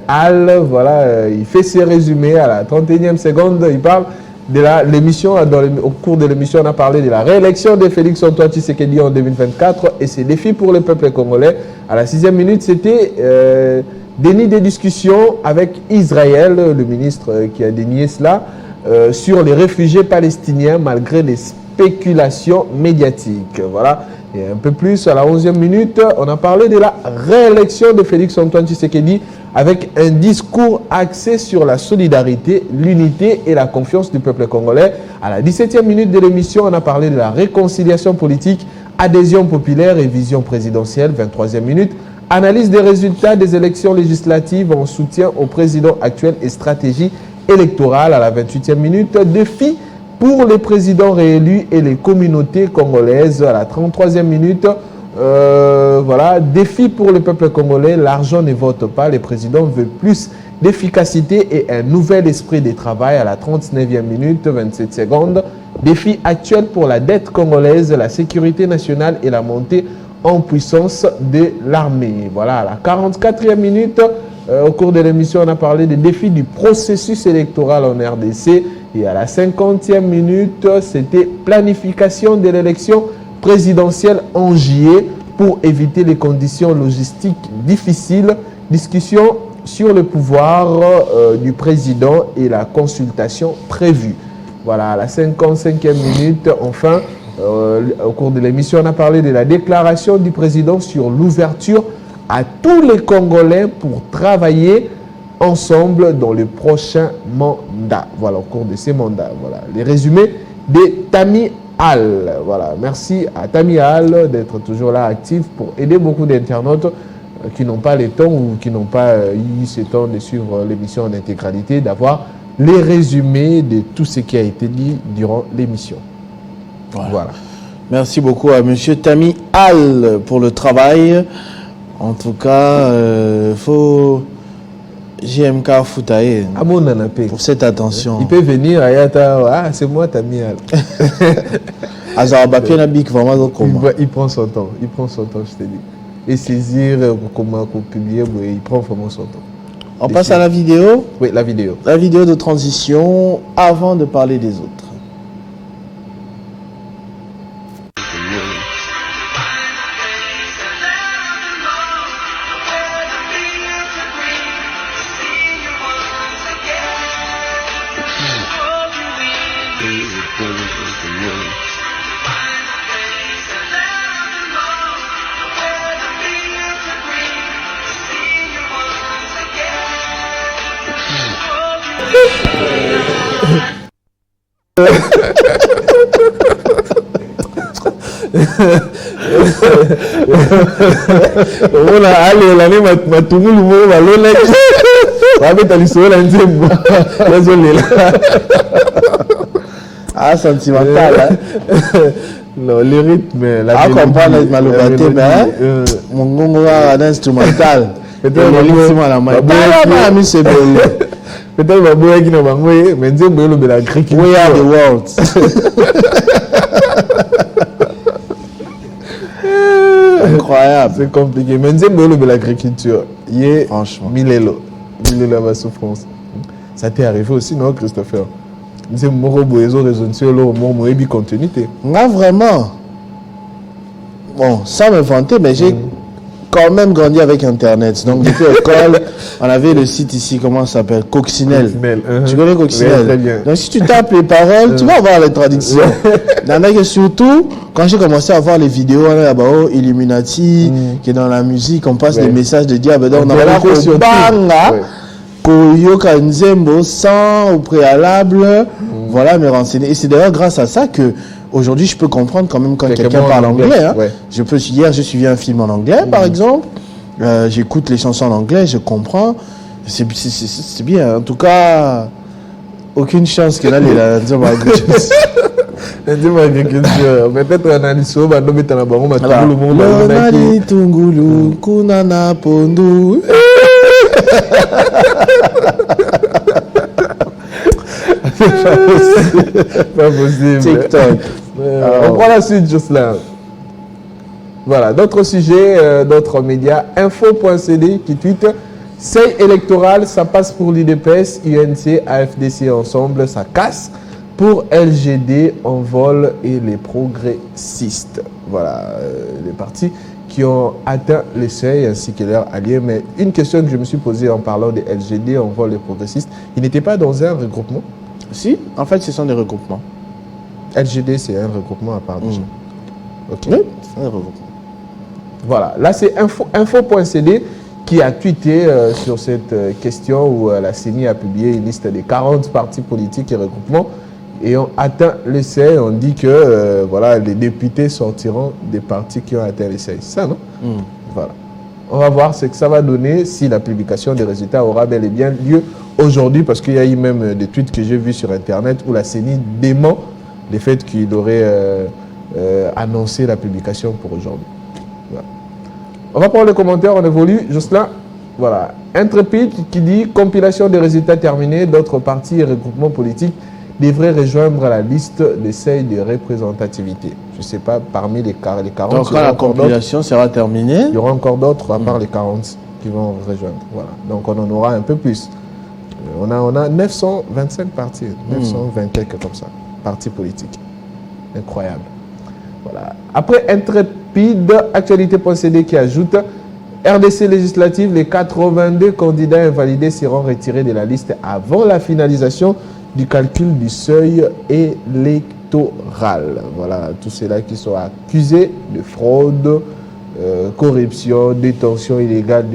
Al, voilà, il fait ses résumés à la 31e seconde. Il parle de l'émission, au cours de l'émission, on a parlé de la réélection de Félix Antoine Tshisekedi en 2024 et ses défis pour le peuple congolais. À la 6e minute, c'était déni des discussions avec Israël, le ministre qui a dénié cela, sur les réfugiés palestiniens malgré les spéculation médiatique. Voilà. Et un peu plus, à la 11e minute, on a parlé de la réélection de Félix Antoine Tshisekedi avec un discours axé sur la solidarité, l'unité et la confiance du peuple congolais. À la 17e minute de l'émission, on a parlé de la réconciliation politique, adhésion populaire et vision présidentielle. 23e minute, analyse des résultats des élections législatives en soutien au président actuel et stratégie électorale. À la 28e minute, défi pour les présidents réélus et les communautés congolaises. À la 33e minute, voilà, défi pour le peuple congolais, l'argent ne vote pas, les présidents veulent plus d'efficacité et un nouvel esprit de travail. À la 39e minute, 27 secondes, défi actuel pour la dette congolaise, la sécurité nationale et la montée en puissance de l'armée. Voilà, à la 44e minute, au cours de l'émission, on a parlé des défis du processus électoral en RDC. Et à la 50e minute, c'était planification de l'élection présidentielle en juillet pour éviter les conditions logistiques difficiles. Discussion sur le pouvoir du président et la consultation prévue. Voilà, à la 55e minute, enfin, au cours de l'émission, on a parlé de la déclaration du président sur l'ouverture à tous les Congolais pour travailler ensemble dans le prochain mandat. Voilà, au cours de ces mandats. Voilà, les résumés de Tami Al. Voilà, merci à Tami Al d'être toujours là actif pour aider beaucoup d'internautes qui n'ont pas le temps ou qui n'ont pas eu ce temps de suivre l'émission en intégralité, d'avoir les résumés de tout ce qui a été dit durant l'émission. Voilà. Merci beaucoup à monsieur Tami Al pour le travail. En tout cas, faut JMK Foutaye pour cette attention. Il peut venir, c'est moi Tami Al. Il prend son temps, je te dis. Et saisir, comment publier, il prend vraiment son temps. On passe à la vidéo. Oui, la vidéo. La vidéo de transition avant de parler des autres. Ah, sentimental, hein? Non, le rythme, la comprendre malobaté, mais mon gongo a un instrumental. Peut-être que we are the world. Incroyable. C'est compliqué. Mais l'agriculture, franchement, Milelo ma souffrance. Ça t'est arrivé aussi, non, Christopher? C'est mon contenu. Non, vraiment. bon, sans me vanter, mais j'ai quand même grandi avec Internet. Donc, depuis l'école, on avait le site ici, comment ça s'appelle? Coccinelle. Tu connais Coccinelle? Oui, très bien. Donc, si tu tapes les paroles, tu vas voir les traductions. Il y en a que surtout, quand j'ai commencé à voir les vidéos, on est là-bas, Illuminati, qui est dans la musique, on passe des messages de diable. Donc, on a là, banga, Koyoka Nzembo, sans au préalable, voilà mes renseignements. Et c'est d'ailleurs grâce à ça que aujourd'hui je peux comprendre quand même quand quelqu'un parle anglais. Hein. Hier, j'ai suivi un film en anglais, par exemple. J'écoute les chansons en anglais, je comprends. C'est bien. En tout cas, aucune chance que là, les peut-être un animation, tout le monde. Lonali Tungulu, Kunana Pondu. Pas possible. TikTok. On prend la suite, Jocelyn. Voilà, d'autres sujets, d'autres médias. Info.cd qui tweet seuil électoral, ça passe pour l'UDPS, UNC, AFDC ensemble, ça casse. Pour LGD, Envol et les progressistes. Voilà, les partis qui ont atteint les seuils ainsi que leurs alliés. Mais une question que je me suis posée en parlant de LGD, Envol et les progressistes, ils n'étaient pas dans un regroupement? Si, en fait, ce sont des regroupements. LGD, c'est un regroupement à part déjà. Ok. Oui, c'est un regroupement. Voilà, là c'est info.cd qui a tweeté sur cette question où la CENI a publié une liste de 40 partis politiques et regroupements et ont atteint les seuils. On dit que voilà, les députés sortiront des partis qui ont atteint les seuils. C'est ça, non? Voilà. On va voir ce que ça va donner si la publication des résultats aura bel et bien lieu aujourd'hui, parce qu'il y a eu même des tweets que j'ai vus sur Internet où la CENI dément le fait qu'il aurait annoncé la publication pour aujourd'hui. Voilà. On va prendre les commentaires, on évolue. Jocelyn, voilà. Intrépide qui dit compilation des résultats terminés, d'autres partis et regroupements politiques devraient rejoindre la liste des seuils de représentativité. Je ne sais pas, parmi les 40. Donc quand la compilation sera terminée, il y aura encore d'autres à part les 40 qui vont rejoindre. Voilà. Donc on en aura un peu plus. On a 925 partis, 920 quelques comme ça, partis politiques. Incroyable. Voilà. Après Intrépide, actualité.cd qui ajoute RDC législative, les 82 candidats invalidés seront retirés de la liste avant la finalisation du calcul du seuil électoral. Voilà, tous ceux-là qui sont accusés de fraude, corruption, détention illégale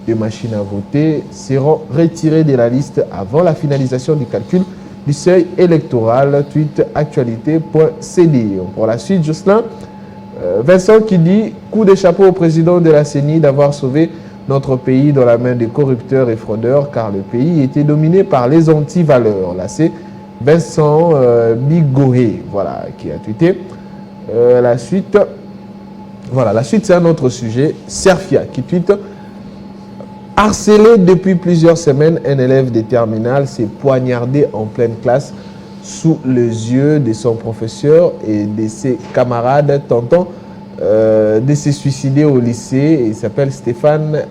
de machines à voter seront retirés de la liste avant la finalisation du calcul du seuil électoral. Tweet actualité.cd. Pour la suite, Jocelyn, Vincent qui dit coup de chapeau au président de la CENI d'avoir sauvé notre pays dans la main des corrupteurs et fraudeurs, car le pays était dominé par les anti-valeurs. Là, c'est Vincent Bigohé, voilà, qui a tweeté. La suite, voilà, la suite, c'est un autre sujet. Serfia qui tweete harcelé depuis plusieurs semaines, un élève de terminale s'est poignardé en pleine classe sous les yeux de son professeur et de ses camarades, tentant de se suicider au lycée. Il s'appelle Stéphane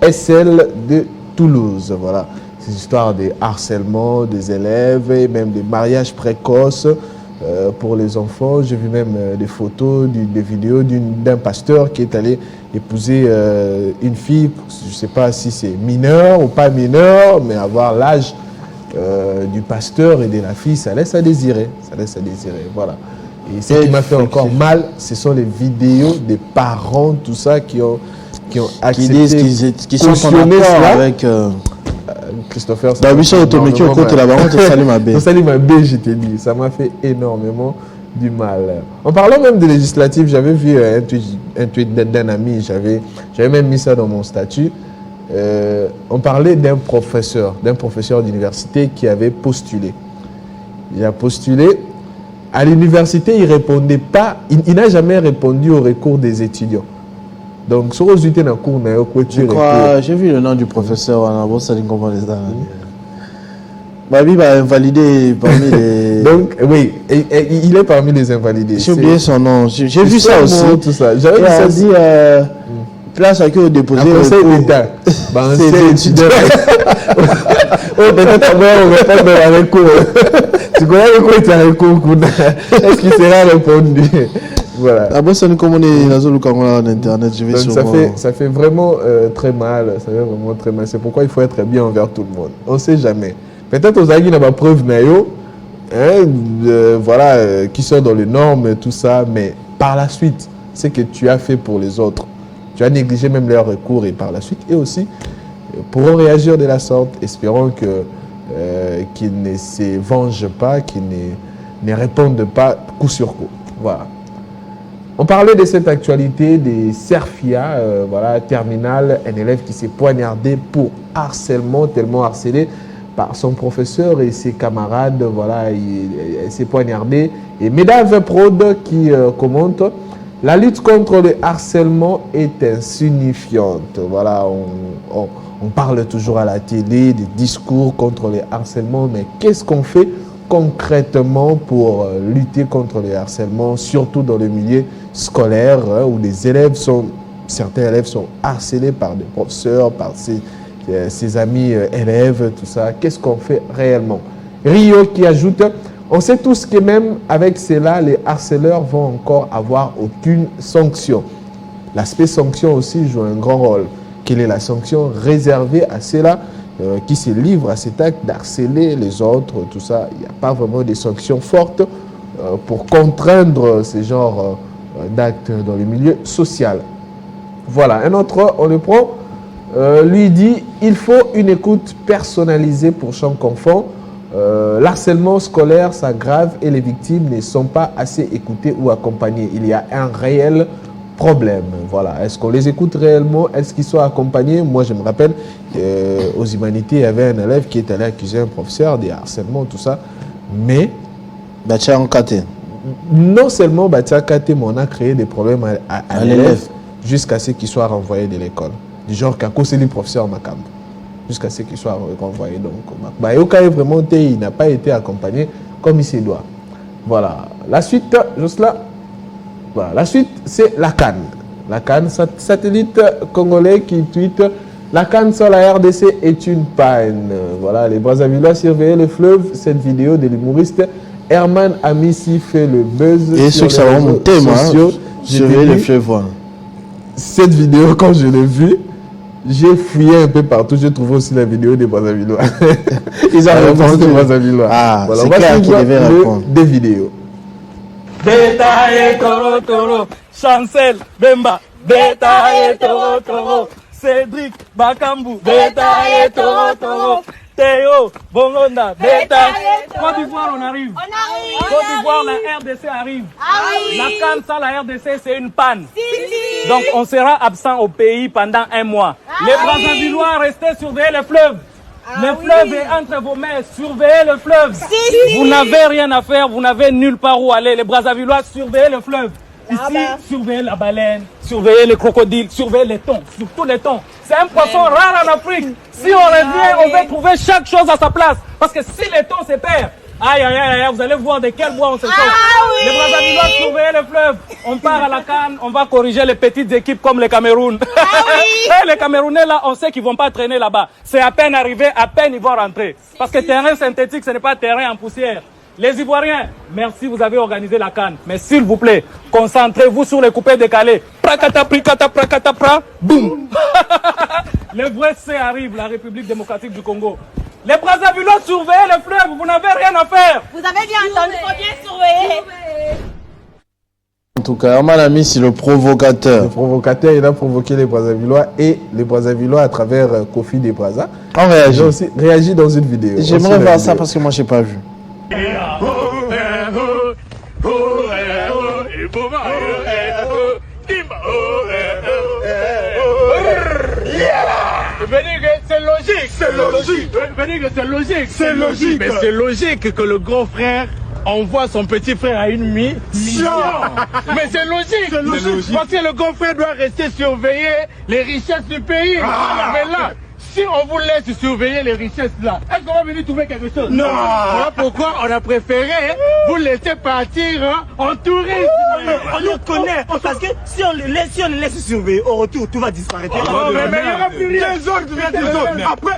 SL de Toulouse. Voilà, ces histoires de harcèlement des élèves et même des mariages précoces pour les enfants. J'ai vu même des photos, des vidéos d'un pasteur qui est allé épouser une fille, je ne sais pas si c'est mineur ou pas mineur, mais avoir l'âge du pasteur et de la fille, ça laisse à désirer. Ça laisse à désirer, voilà. Et ce qui m'a fait encore mal, ce sont les vidéos des parents, tout ça, qui ont accepté, qui disent qu'ils sont en accord avec Christopher. Bah oui, sur Automeki, au côté là-bas, on te salue ma baie. On salue ma baie, je t'ai dit. Ça m'a fait énormément du mal. En parlant même de législative, j'avais vu un tweet d'un ami, j'avais même mis ça dans mon statut. On parlait d'un professeur d'université qui avait postulé. Il a postulé. À l'université, il ne répondait pas, il n'a jamais répondu au recours des étudiants. Donc, sur les étudiants en cours, je crois, j'ai vu le nom du professeur, on a beau ça, Babi va invalider parmi les... Donc, oui, il est parmi les invalidés. J'ai oublié son nom, j'ai vu ça aussi. Tout ça. J'avais vu ça dit, place à qui au déposer le conseil d'État. C'est étudiant. Oh, peut-être on répond dans la recours. Tu connais le recours, tu as recours. Est-ce qu'il sera répondu? Voilà. Ah bon, ça nous commande en internet, je vais Donc sûrement... ça fait vraiment très mal, ça fait vraiment très mal. C'est pourquoi il faut être bien envers tout le monde. On ne sait jamais. Peut-être aux amis, il n'y a pas preuve, voilà, qui sont dans les normes et tout ça, mais par la suite, c'est que tu as fait pour les autres. Tu as négligé même leur recours et par la suite, et aussi, pourront réagir de la sorte. Espérons qu'ils ne se vengent pas, qu'ils ne répondent pas coup sur coup. Voilà. On parlait de cette actualité des Serfia, voilà, terminale, un élève qui s'est poignardé pour harcèlement, tellement harcelé par son professeur et ses camarades, voilà, il s'est poignardé. Et Mesdames Prod qui commente, la lutte contre le harcèlement est insignifiante. Voilà, on parle toujours à la télé des discours contre le harcèlement, mais qu'est-ce qu'on fait concrètement pour lutter contre le harcèlement, surtout dans le milieu scolaire, où certains élèves sont harcelés par des professeurs, par ses amis élèves, tout ça. Qu'est-ce qu'on fait réellement? Rio qui ajoute, on sait tous que même avec cela, les harceleurs vont encore avoir aucune sanction. L'aspect sanction aussi joue un grand rôle. Quelle est la sanction réservée à ceux-là qui se livrent à cet acte d'harceler les autres, tout ça? Il n'y a pas vraiment de sanctions fortes pour contraindre ce genre d'actes dans le milieu social. Voilà, un autre, on le prend, lui dit, il faut une écoute personnalisée pour chaque enfant. L'harcèlement scolaire s'aggrave et les victimes ne sont pas assez écoutées ou accompagnées. Il y a un réel problème. Voilà. Est-ce qu'on les écoute réellement? Est-ce qu'ils sont accompagnés? Moi, je me rappelle aux humanités, il y avait un élève qui est allé accuser un professeur de harcèlement, tout ça. Mais Batia en KT. Non seulement Batia KT, mais on a créé des problèmes à l'élève jusqu'à ce qu'il soit renvoyé de l'école. Du genre qu'à cause du professeur Macambo. Jusqu'à ce qu'il soit renvoyé. Donc, vraiment, il n'a pas été accompagné comme il se doit. Voilà. La suite, Josla. Voilà. La suite, c'est la CAN. La CAN, satellite congolais qui tweet la CAN sur la RDC est une panne. Voilà. Les Brazzavillois surveillaient le fleuve. Cette vidéo de l'humoriste Herman Amissi fait le buzz. Et ceux qui savent mon thème, surveiller le fleuve. Cette vidéo, quand je l'ai vue, j'ai fouillé un peu partout, j'ai trouvé aussi la vidéo des Brazzavillois. Ils ont répondu aux Brazzavillois. Ah, voilà, c'est clair qu'ils devaient répondre. Des vidéos. Beta et Toro Toro, Chancel Bemba, Beta et Toro Toro, Cédric Bakambu, Beta et Toro Toro, Théo Bongonda, Beta. Côte d'Ivoire, on arrive. Côte d'Ivoire, la RDC arrive. La CAN sans la RDC, c'est une panne. Donc on sera absent au pays pendant 1 mois. Les Brazzavillois, restez surveiller le fleuve. Le fleuve est entre vos mains, surveillez le fleuve. Vous n'avez rien à faire, vous n'avez nulle part où aller. Les Brazzavillois, surveillez le fleuve. Ici, surveillez la baleine, surveillez les crocodiles, surveillez les thons, surtout les thons. C'est un poisson rare en Afrique. Si on revient, on va trouver chaque chose à sa place. Parce que si les thons se perdent, aïe, aïe, aïe, vous allez voir de quel bois on se chauffe. Les Brazzavillois, surveillez le fleuve. On part à la CAN, on va corriger les petites équipes comme le Cameroun. Les Camerounais, là, on sait qu'ils vont pas traîner là-bas. C'est à peine arrivé, à peine ils vont rentrer. Parce que terrain synthétique, ce n'est pas terrain en poussière. Les Ivoiriens, merci, vous avez organisé la CAN. Mais s'il vous plaît, concentrez-vous sur les coupés décalés. Prakata, prikata, prakata, pra, boum. Le vrai C arrive, la République démocratique du Congo. Les Brazzavillois, surveillez le fleuve, vous n'avez rien à faire. Vous avez bien entendu, il faut bien surveiller. En tout cas, Herman Amissi, le provocateur. Le provocateur, il a provoqué les Brazzavillois et les Brazzavillois à travers Kofi des Brazza. On réagit. Ils ont aussi réagi dans une vidéo. J'aimerais voir ça parce que moi, je n'ai pas vu. C'est logique, c'est logique. C'est logique. Mais c'est logique que le grand frère envoie son petit frère à une mission. Mais c'est logique. Parce que le grand frère doit rester surveiller les richesses du pays. Mais là, si on vous laisse surveiller les richesses là, est-ce qu'on va venir trouver quelque chose? Non. Voilà pourquoi on a préféré vous laisser partir en tourisme. on les connaît. Parce que si on les laisse surveiller, au retour, tout va disparaître. Mais il n'y aura plus rien. Les autres.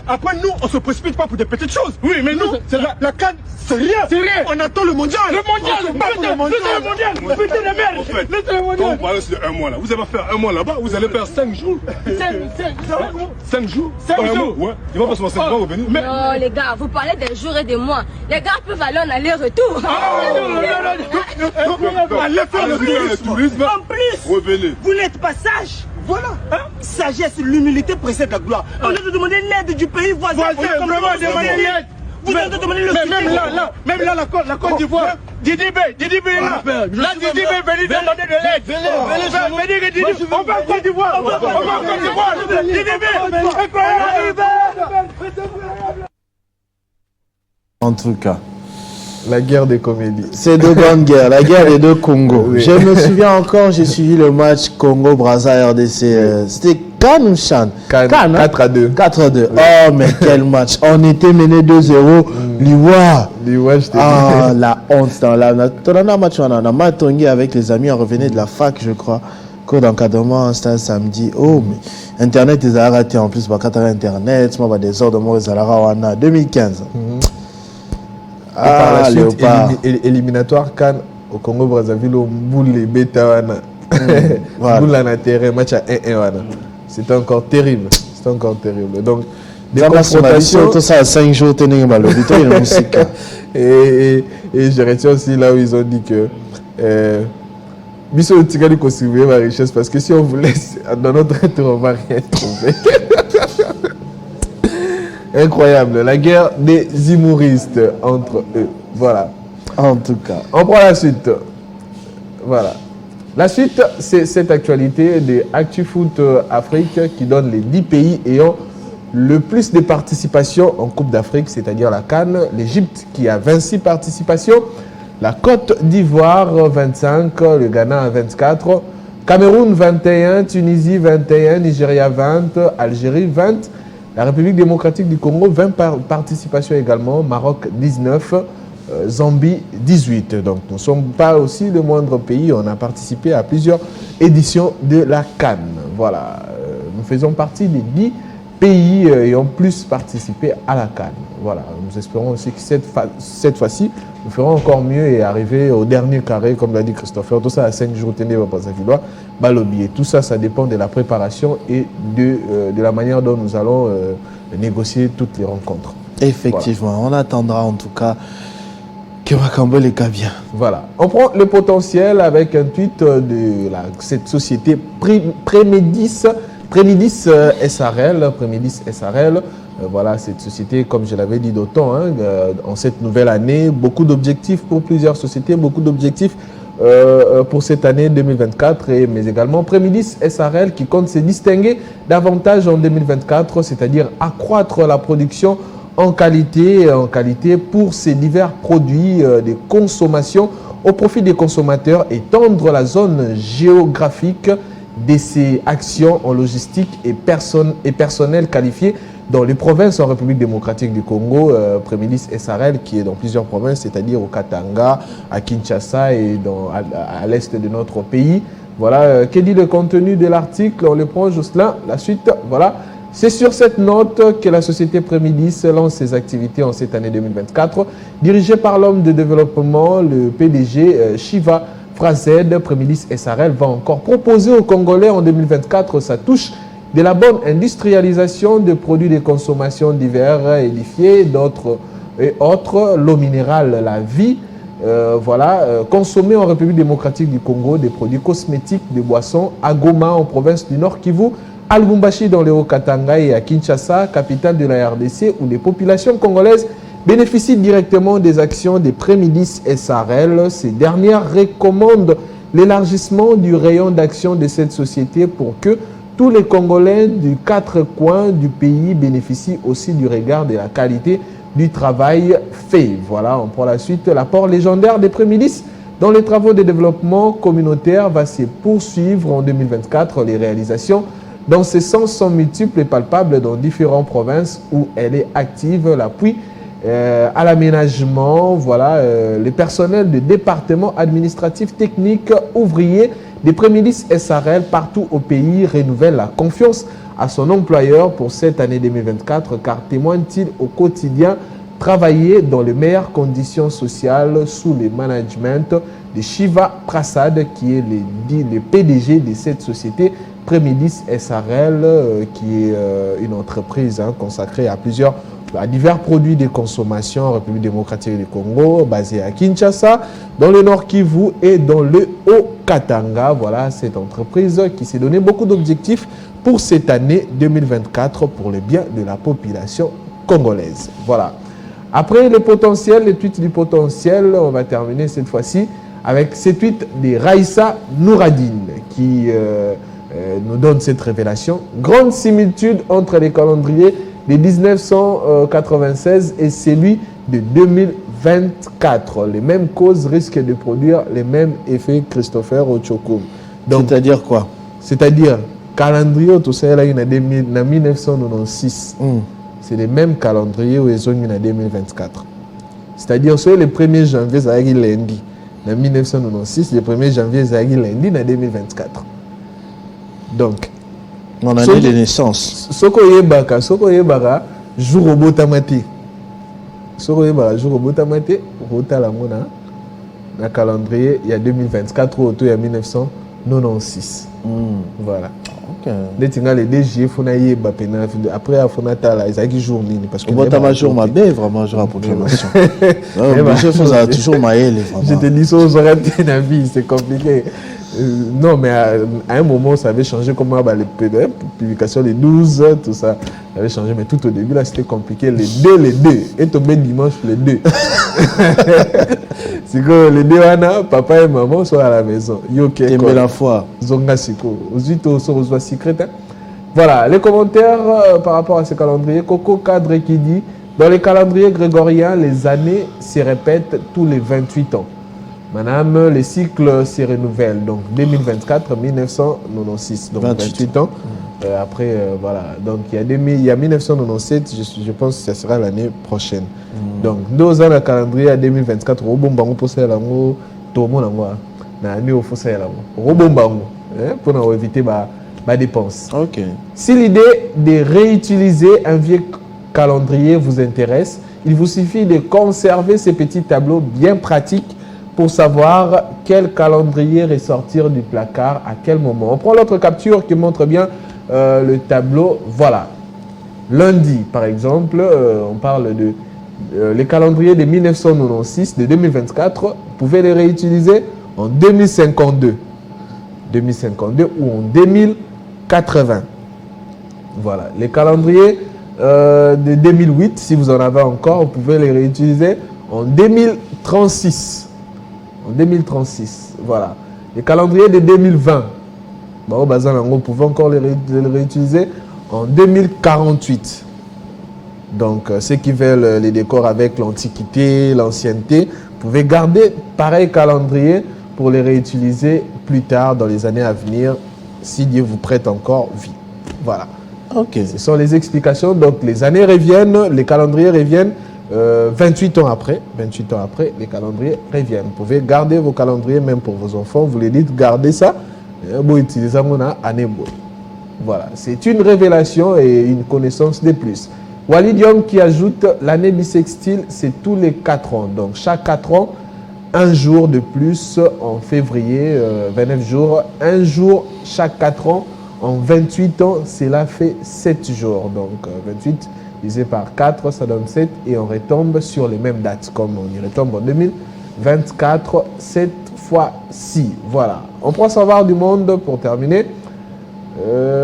Après, nous, on se précipite pas pour des petites choses. Oui, mais nous, la CAN, c'est rien. C'est rien. On attend le mondial. Le mondial. Putain de merde. Laissez le mondial. Quand vous parlez de 1 mois là, vous allez faire 1 mois là-bas, vous allez faire 5 jours. 5 jours. 5 jours. Ouais. Il va pas se passer 5 jours revenir. Non, les gars, vous parlez des jours et des mois. Les gars peuvent aller en aller-retour. Allez faire le tourisme. En plus, revenez. Vous n'êtes pas sage. Voilà. Sagesse, l'humilité précède la gloire. Au lieu de demander l'aide du pays voisin, vraiment demander l'aide. Vous devez demander le soutien. Même là, la Côte d'Ivoire. Didi B est là. Là, Didi B venez demander de l'aide. On va en Côte d'Ivoire. Didi B, incroyable. En tout cas. La guerre des comédies. C'est deux grandes guerres, la guerre des deux Congos. Oui. Je me souviens encore, j'ai suivi le match Congo-Brazza RDC. C'était Cannes ou Chan? Cannes, 4-2. 4-2. Oh, mais quel match. On était mené 2-0. L'Ivoire. Ah, la honte dans l'âme. On a un match, on a matongué avec les amis, on revenait de la fac, je crois. Cours d'encadrement, c'était un samedi. Oh, mais Internet, ils ont raté en plus, par Internet, moi, des ordres de moi, ils ont 2015. Par la suite, éliminatoire Cannes au Congo-Brazzaville, au Boule et Beta, Boule en terrain, match à 1-1. C'était encore terrible. Donc, des confrontations. Tout ça à 5 jours, tenez le musique. Et je retiens aussi là où ils ont dit que Bissot Tigani qu'on surveille ma richesse parce que si on vous laisse dans notre retour, on va rien trouver. Incroyable, la guerre des humoristes entre eux. Voilà. En tout cas. On prend la suite. Voilà. La suite, c'est cette actualité de ActuFoot Afrique qui donne les 10 pays ayant le plus de participations en Coupe d'Afrique, c'est-à-dire la CAN. L'Égypte qui a 26 participations. La Côte d'Ivoire 25, le Ghana 24. Cameroun 21, Tunisie 21, Nigeria 20, Algérie 20. La République démocratique du Congo, 20 participations également, Maroc 19, Zambie 18. Donc nous ne sommes pas aussi le moindre pays, on a participé à plusieurs éditions de la CAN. Voilà, nous faisons partie des 10 pays ayant plus participé à la CAN. Voilà, nous espérons aussi que cette fois-ci, nous ferons encore mieux et arriver au dernier carré, comme l'a dit Christopher. Tout ça à 5 jours, tenez, balobier. Tout ça, ça dépend de la préparation et de la manière dont nous allons négocier toutes les rencontres. Effectivement, voilà. On attendra en tout cas que Makambo les cas bien. Voilà, on prend le potentiel avec un tweet de cette société Prémédis SRL. Voilà, cette société, comme je l'avais dit d'autant, en cette nouvelle année, beaucoup d'objectifs pour plusieurs sociétés, beaucoup d'objectifs pour cette année 2024, mais également Prémédis SRL qui compte se distinguer davantage en 2024, c'est-à-dire accroître la production en qualité pour ces divers produits de consommation au profit des consommateurs, étendre la zone géographique de ces actions en logistique et personnel qualifié dans les provinces en République démocratique du Congo, Prémédis SRL qui est dans plusieurs provinces, c'est-à-dire au Katanga, à Kinshasa et à l'est de notre pays. Voilà, que dit le contenu de l'article? On le prend, Jocelyn, la suite, voilà. C'est sur cette note que la société Prémédis lance ses activités en cette année 2024. Dirigée par l'homme de développement, le PDG Shiva Frazed, Prémédis SRL va encore proposer aux Congolais en 2024 sa touche de la bonne industrialisation de produits de consommation divers, édifiés, d'autres et autres, l'eau minérale, la vie, consommés en République démocratique du Congo, des produits cosmétiques, des boissons, à Goma en province du Nord Kivu, à Lubumbashi dans le Haut-Katanga et à Kinshasa, capitale de la RDC, où les populations congolaises bénéficient directement des actions des Prémédis SRL. Ces dernières recommandent l'élargissement du rayon d'action de cette société pour que tous les Congolais du 4 coins du pays bénéficient aussi du regard de la qualité du travail fait. Voilà, on prend la suite. L'apport légendaire des Prémédis dans les travaux de développement communautaire va se poursuivre en 2024. Les réalisations dans ce sens sont multiples et palpables dans différentes provinces où elle est active. L'appui à l'aménagement, voilà, les personnels de départements administratifs, techniques, ouvriers des prémices SRL partout au pays renouvellent la confiance à son employeur pour cette année 2024 car témoigne-t-il au quotidien travailler dans les meilleures conditions sociales sous le management de Shiva Prasad qui est le PDG de cette société Prémidis SRL qui est une entreprise consacrée à divers produits de consommation en République démocratique du Congo, basée à Kinshasa, dans le Nord Kivu et dans le Haut-Katanga. Voilà cette entreprise qui s'est donné beaucoup d'objectifs pour cette année 2024 pour le bien de la population congolaise. Voilà. Après le potentiel, les tweets du potentiel, on va terminer cette fois-ci avec ces tweets de Raïssa Nouradine qui nous donne cette révélation. Grande similitude entre les calendriers de 1996 et celui de 2024. Les mêmes causes risquent de produire les mêmes effets, Christopher Ochokoum. C'est-à-dire quoi? C'est-à-dire, calendrier, tout ça, là, il y a en 1996. C'est les mêmes calendriers où ils ont eu en 2024. C'est-à-dire, sur le 1er janvier, ça a été lundi. En 1996, le 1er janvier, ça a été lundi en 2024. Donc, mon année de naissance. Soko yebaka, jour au botamate. Soko yebaka, jour au botamate, rota la mona. Le calendrier, il y a 2024 ou il y a 1996. Voilà. Ok. Les DG, après, il faut que jour parce que je jour ma belle, vraiment, jour la proclamation. Toujours maël. Je te dis ça aux oreilles de la vie, c'est compliqué. Non, mais à un moment, ça avait changé comme les publications, les 12, tout ça. Ça avait changé, mais tout au début, là, c'était compliqué. Les deux. Et tombé dimanche, les deux. C'est que les deux, papa et maman sont à la maison. T'aimes la foi. Zonga Siko. Aux secret. Voilà, les commentaires par rapport à ce calendrier. Coco Cadre qui dit dans les calendriers grégoriens, les années se répètent tous les 28 ans. Madame, les cycles se renouvellent. Donc 2024, 1996. Donc 28 ans. Après, voilà. Donc il y a 1997, je pense que ça sera l'année prochaine. Donc 2 ans de calendrier à 2024. Robombango pour ça, tout le monde pour éviter ma dépense. Ok. Si l'idée de réutiliser un vieux calendrier vous intéresse, il vous suffit de conserver ces petits tableaux bien pratiques pour savoir quel calendrier ressortir du placard à quel moment. On prend l'autre capture qui montre bien le tableau. Voilà. Lundi, par exemple, on parle de les calendriers de 1996, de 2024. Vous pouvez les réutiliser en 2052. 2052 ou en 2080. Voilà. Les calendriers de 2008, si vous en avez encore, vous pouvez les réutiliser en 2036. En 2036, voilà. Les calendriers de 2020, vous pouvez encore les réutiliser en 2048. Donc, ceux qui veulent les décors avec l'antiquité, l'ancienneté, vous pouvez garder pareil calendrier pour les réutiliser plus tard dans les années à venir, si Dieu vous prête encore vie. Voilà. Ok. Ce sont les explications. Donc, les années reviennent, les calendriers reviennent. 28 ans après, les calendriers reviennent. Vous pouvez garder vos calendriers, même pour vos enfants. Vous les dites, gardez ça. Vous utilisez année. Voilà, c'est une révélation et une connaissance de plus. Walidium qui ajoute l'année bissextile, c'est tous les 4 ans. Donc, chaque 4 ans, un jour de plus en février, 29 jours. Un jour chaque 4 ans. En 28 ans, cela fait 7 jours. Donc, 28 divisé par 4, ça donne 7 et on retombe sur les mêmes dates comme on y retombe en 2024 cette fois-ci. Voilà. On prend Savoir du Monde pour terminer.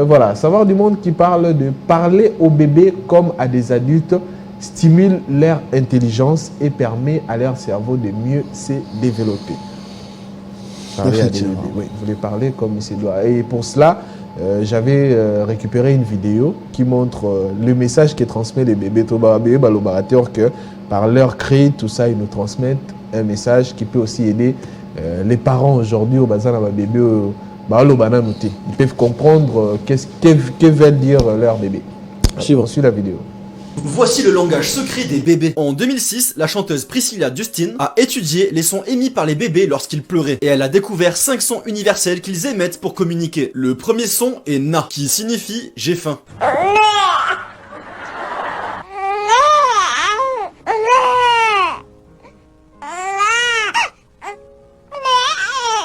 Voilà, Savoir du Monde qui parle de parler aux bébés comme à des adultes stimule leur intelligence et permet à leur cerveau de mieux se développer. Parler à des bébés, oui, vous voulez parler comme il se doit. Et pour cela, j'avais récupéré une vidéo qui montre le message que transmet les bébés que par leur cri, tout ça, ils nous transmettent un message qui peut aussi aider les parents aujourd'hui au bazar à bébé. Ils peuvent comprendre que veulent dire leur bébé. On suit la vidéo. Voici le langage secret des bébés. En 2006, la chanteuse Priscilla Justin a étudié les sons émis par les bébés lorsqu'ils pleuraient. Et elle a découvert 5 sons universels qu'ils émettent pour communiquer. Le premier son est Na, qui signifie j'ai faim.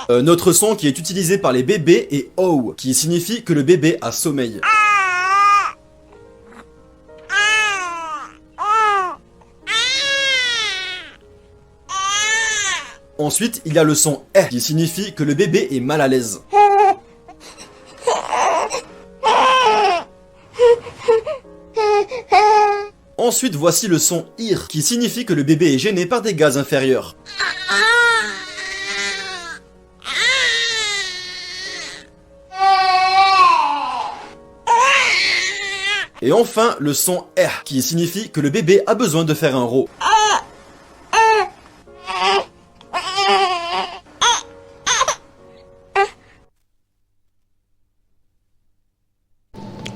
Notre son qui est utilisé par les bébés est O, qui signifie que le bébé a sommeil. Ensuite, il y a le son E, qui signifie que le bébé est mal à l'aise. Ensuite, voici le son IR, qui signifie que le bébé est gêné par des gaz inférieurs. Et enfin, le son R, qui signifie que le bébé a besoin de faire un rot.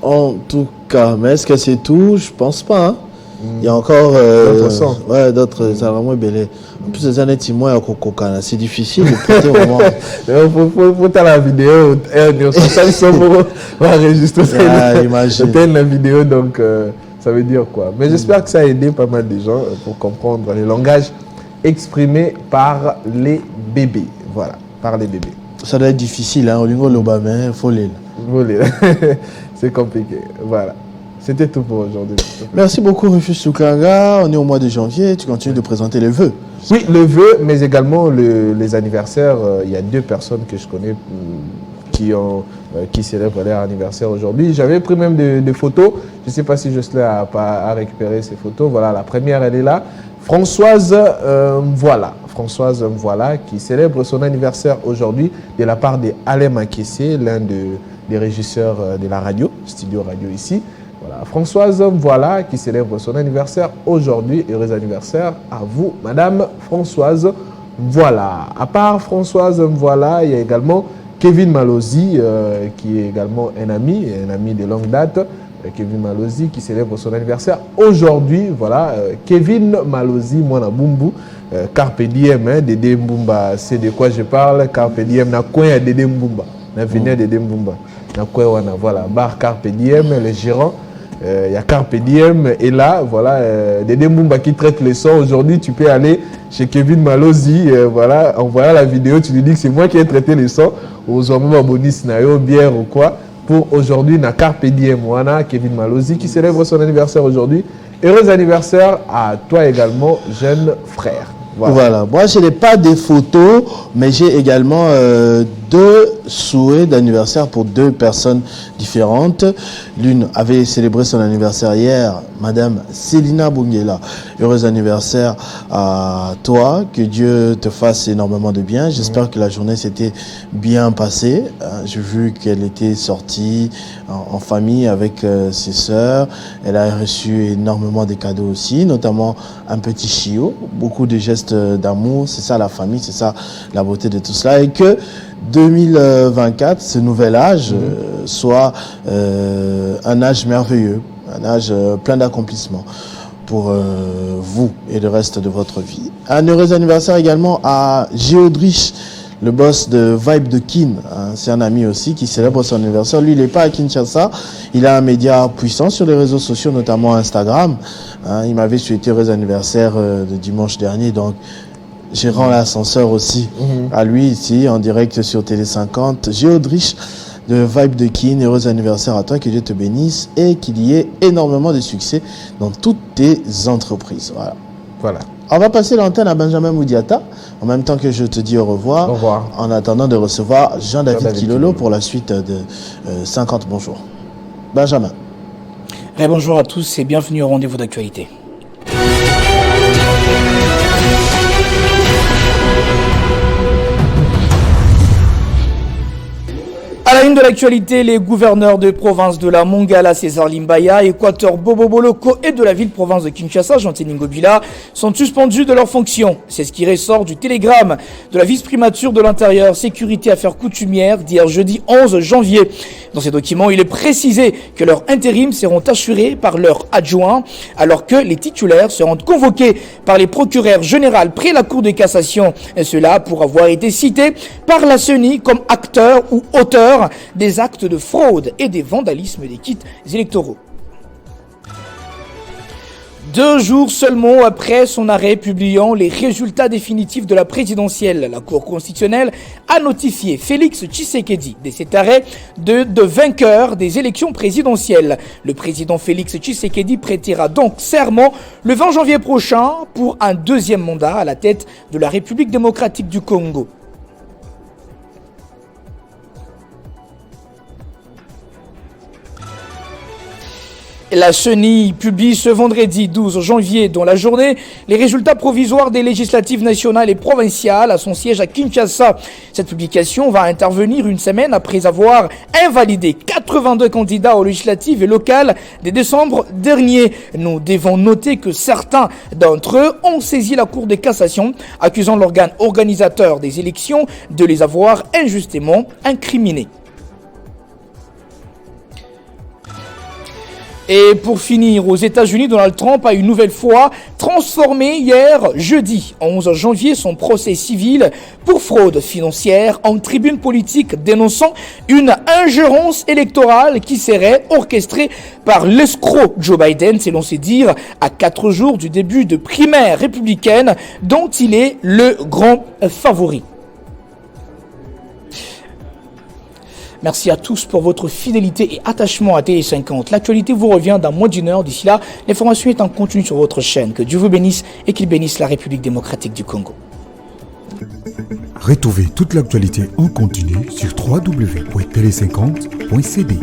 En tout cas, mais est-ce que c'est tout? Je pense pas. Hein. Il y a encore d'autres sons. Ouais, d'autres. Ça vraiment belé. En plus, les années Timoy à Kokokana, c'est difficile de porter vraiment. Faut faire la vidéo. Ça, ils sont pour enregistrer ça. Imagine. La vidéo, donc ça veut dire quoi. Mais j'espère que ça a aidé pas mal de gens pour comprendre les langages exprimés par les bébés. Voilà, par les bébés. Ça doit être difficile, hein. Au niveau de l'Obama, il faut l'île. C'est compliqué. Voilà. C'était tout pour aujourd'hui. Merci beaucoup, Rufus Lukanga. On est au mois de janvier. Tu continues de présenter les vœux. Oui, le vœu, mais également les anniversaires. Il y a 2 personnes que je connais qui célèbrent leur anniversaire aujourd'hui. J'avais pris même des photos. Je ne sais pas si Jocelyn a récupéré ces photos. Voilà, la première, elle est là. Françoise Françoise Mvoila, qui célèbre son anniversaire aujourd'hui de la part d'Alain Makessé, l'un des régisseurs de la radio, studio radio ici. Voilà, Françoise Mvoila qui célèbre son anniversaire aujourd'hui. Heureux anniversaire à vous, Madame Françoise Mvoila. À part Françoise Mvoila, il y a également Kevin Malosi, qui est également un ami de longue date. Kevin Malosi qui célèbre son anniversaire aujourd'hui. Voilà, Kevin Malosi, Mwana Bumbu, Carpe Diem, hein, Dédé Mbumba, c'est de quoi je parle. Carpe Diem, na coin à Dédé Mbumba, na venir Dédé Mbumba, na coin wana, voilà, bar Carpe Diem, le gérant. Il y a Carpe Diem et là, voilà, Dédé Mbumba qui traite les sons. Aujourd'hui, tu peux aller chez Kevin Malosi, voilà, en voyant la vidéo, tu lui dis que c'est moi qui ai traité les sons, aux hommes abonis, nayo, bière ou quoi. Pour aujourd'hui, na Carpe Diem, wana, Kevin Malosi qui célèbre son anniversaire aujourd'hui. Heureux anniversaire à toi également, jeune frère. Voilà. Moi, je n'ai pas des photos, mais j'ai également 2 souhaits d'anniversaire pour 2 personnes différentes. L'une avait célébré son anniversaire hier, Madame Célina Bungela. Heureux anniversaire à toi, que Dieu te fasse énormément de bien. J'espère que la journée s'était bien passée. J'ai vu qu'elle était sortie en famille avec ses sœurs. Elle a reçu énormément de cadeaux aussi, notamment un petit chiot, beaucoup de gestes d'amour. C'est ça la famille, c'est ça la beauté de tout cela. Et que 2024, ce nouvel âge, soit un âge merveilleux, un âge plein d'accomplissements pour vous et le reste de votre vie. Un heureux anniversaire également à Géodrich, le boss de Vibe de Kin. Hein, c'est un ami aussi qui célèbre son anniversaire. Lui, il n'est pas à Kinshasa. Il a un média puissant sur les réseaux sociaux, notamment Instagram. Hein, il m'avait souhaité heureux anniversaire de dimanche dernier. Donc, je rends l'ascenseur aussi à lui ici, en direct sur Télé 50. Géodrich de Vibe de Kin, heureux anniversaire à toi, que Dieu te bénisse et qu'il y ait énormément de succès dans toutes tes entreprises. Voilà. On va passer l'antenne à Benjamin Moudiata, en même temps que je te dis au revoir. Au revoir. En attendant de recevoir Jean-David Kilolo pour la suite de 50 bonjours. Benjamin. Bonjour à tous et bienvenue au rendez-vous d'actualité. À la une de l'actualité, les gouverneurs de province de la Mongala, César Limbaya, Équateur Bobo Boloko et de la ville-province de Kinshasa, Jean-Téning Ngobila, sont suspendus de leurs fonctions. C'est ce qui ressort du télégramme de la vice-primature de l'Intérieur, Sécurité, Affaires coutumières d'hier jeudi 11 janvier. Dans ces documents, il est précisé que leurs intérims seront assurés par leurs adjoints, alors que les titulaires seront convoqués par les procureurs généraux près la Cour de cassation. Et cela pour avoir été cités par la CENI comme acteurs ou auteurs des actes de fraude et des vandalismes des kits électoraux. 2 jours seulement après son arrêt publiant les résultats définitifs de la présidentielle, la Cour constitutionnelle a notifié Félix Tshisekedi de cet arrêt de vainqueur des élections présidentielles. Le président Félix Tshisekedi prêtera donc serment le 20 janvier prochain pour un 2e mandat à la tête de la République démocratique du Congo. La CENI publie ce vendredi 12 janvier dans la journée les résultats provisoires des législatives nationales et provinciales à son siège à Kinshasa. Cette publication va intervenir une semaine après avoir invalidé 82 candidats aux législatives et locales de décembre dernier. Nous devons noter que certains d'entre eux ont saisi la Cour de cassation, accusant l'organe organisateur des élections de les avoir injustement incriminés. Et pour finir, aux États-Unis, Donald Trump a une nouvelle fois transformé hier, jeudi 11 janvier, son procès civil pour fraude financière en tribune politique dénonçant une ingérence électorale qui serait orchestrée par l'escroc Joe Biden, selon ses dires, à 4 jours du début de primaire républicaine dont il est le grand favori. Merci à tous pour votre fidélité et attachement à Télé50. L'actualité vous revient dans moins d'1 heure. D'ici là, l'information est en continu sur votre chaîne. Que Dieu vous bénisse et qu'il bénisse la République démocratique du Congo. Retrouvez toute l'actualité en continu sur www.tele50.cd.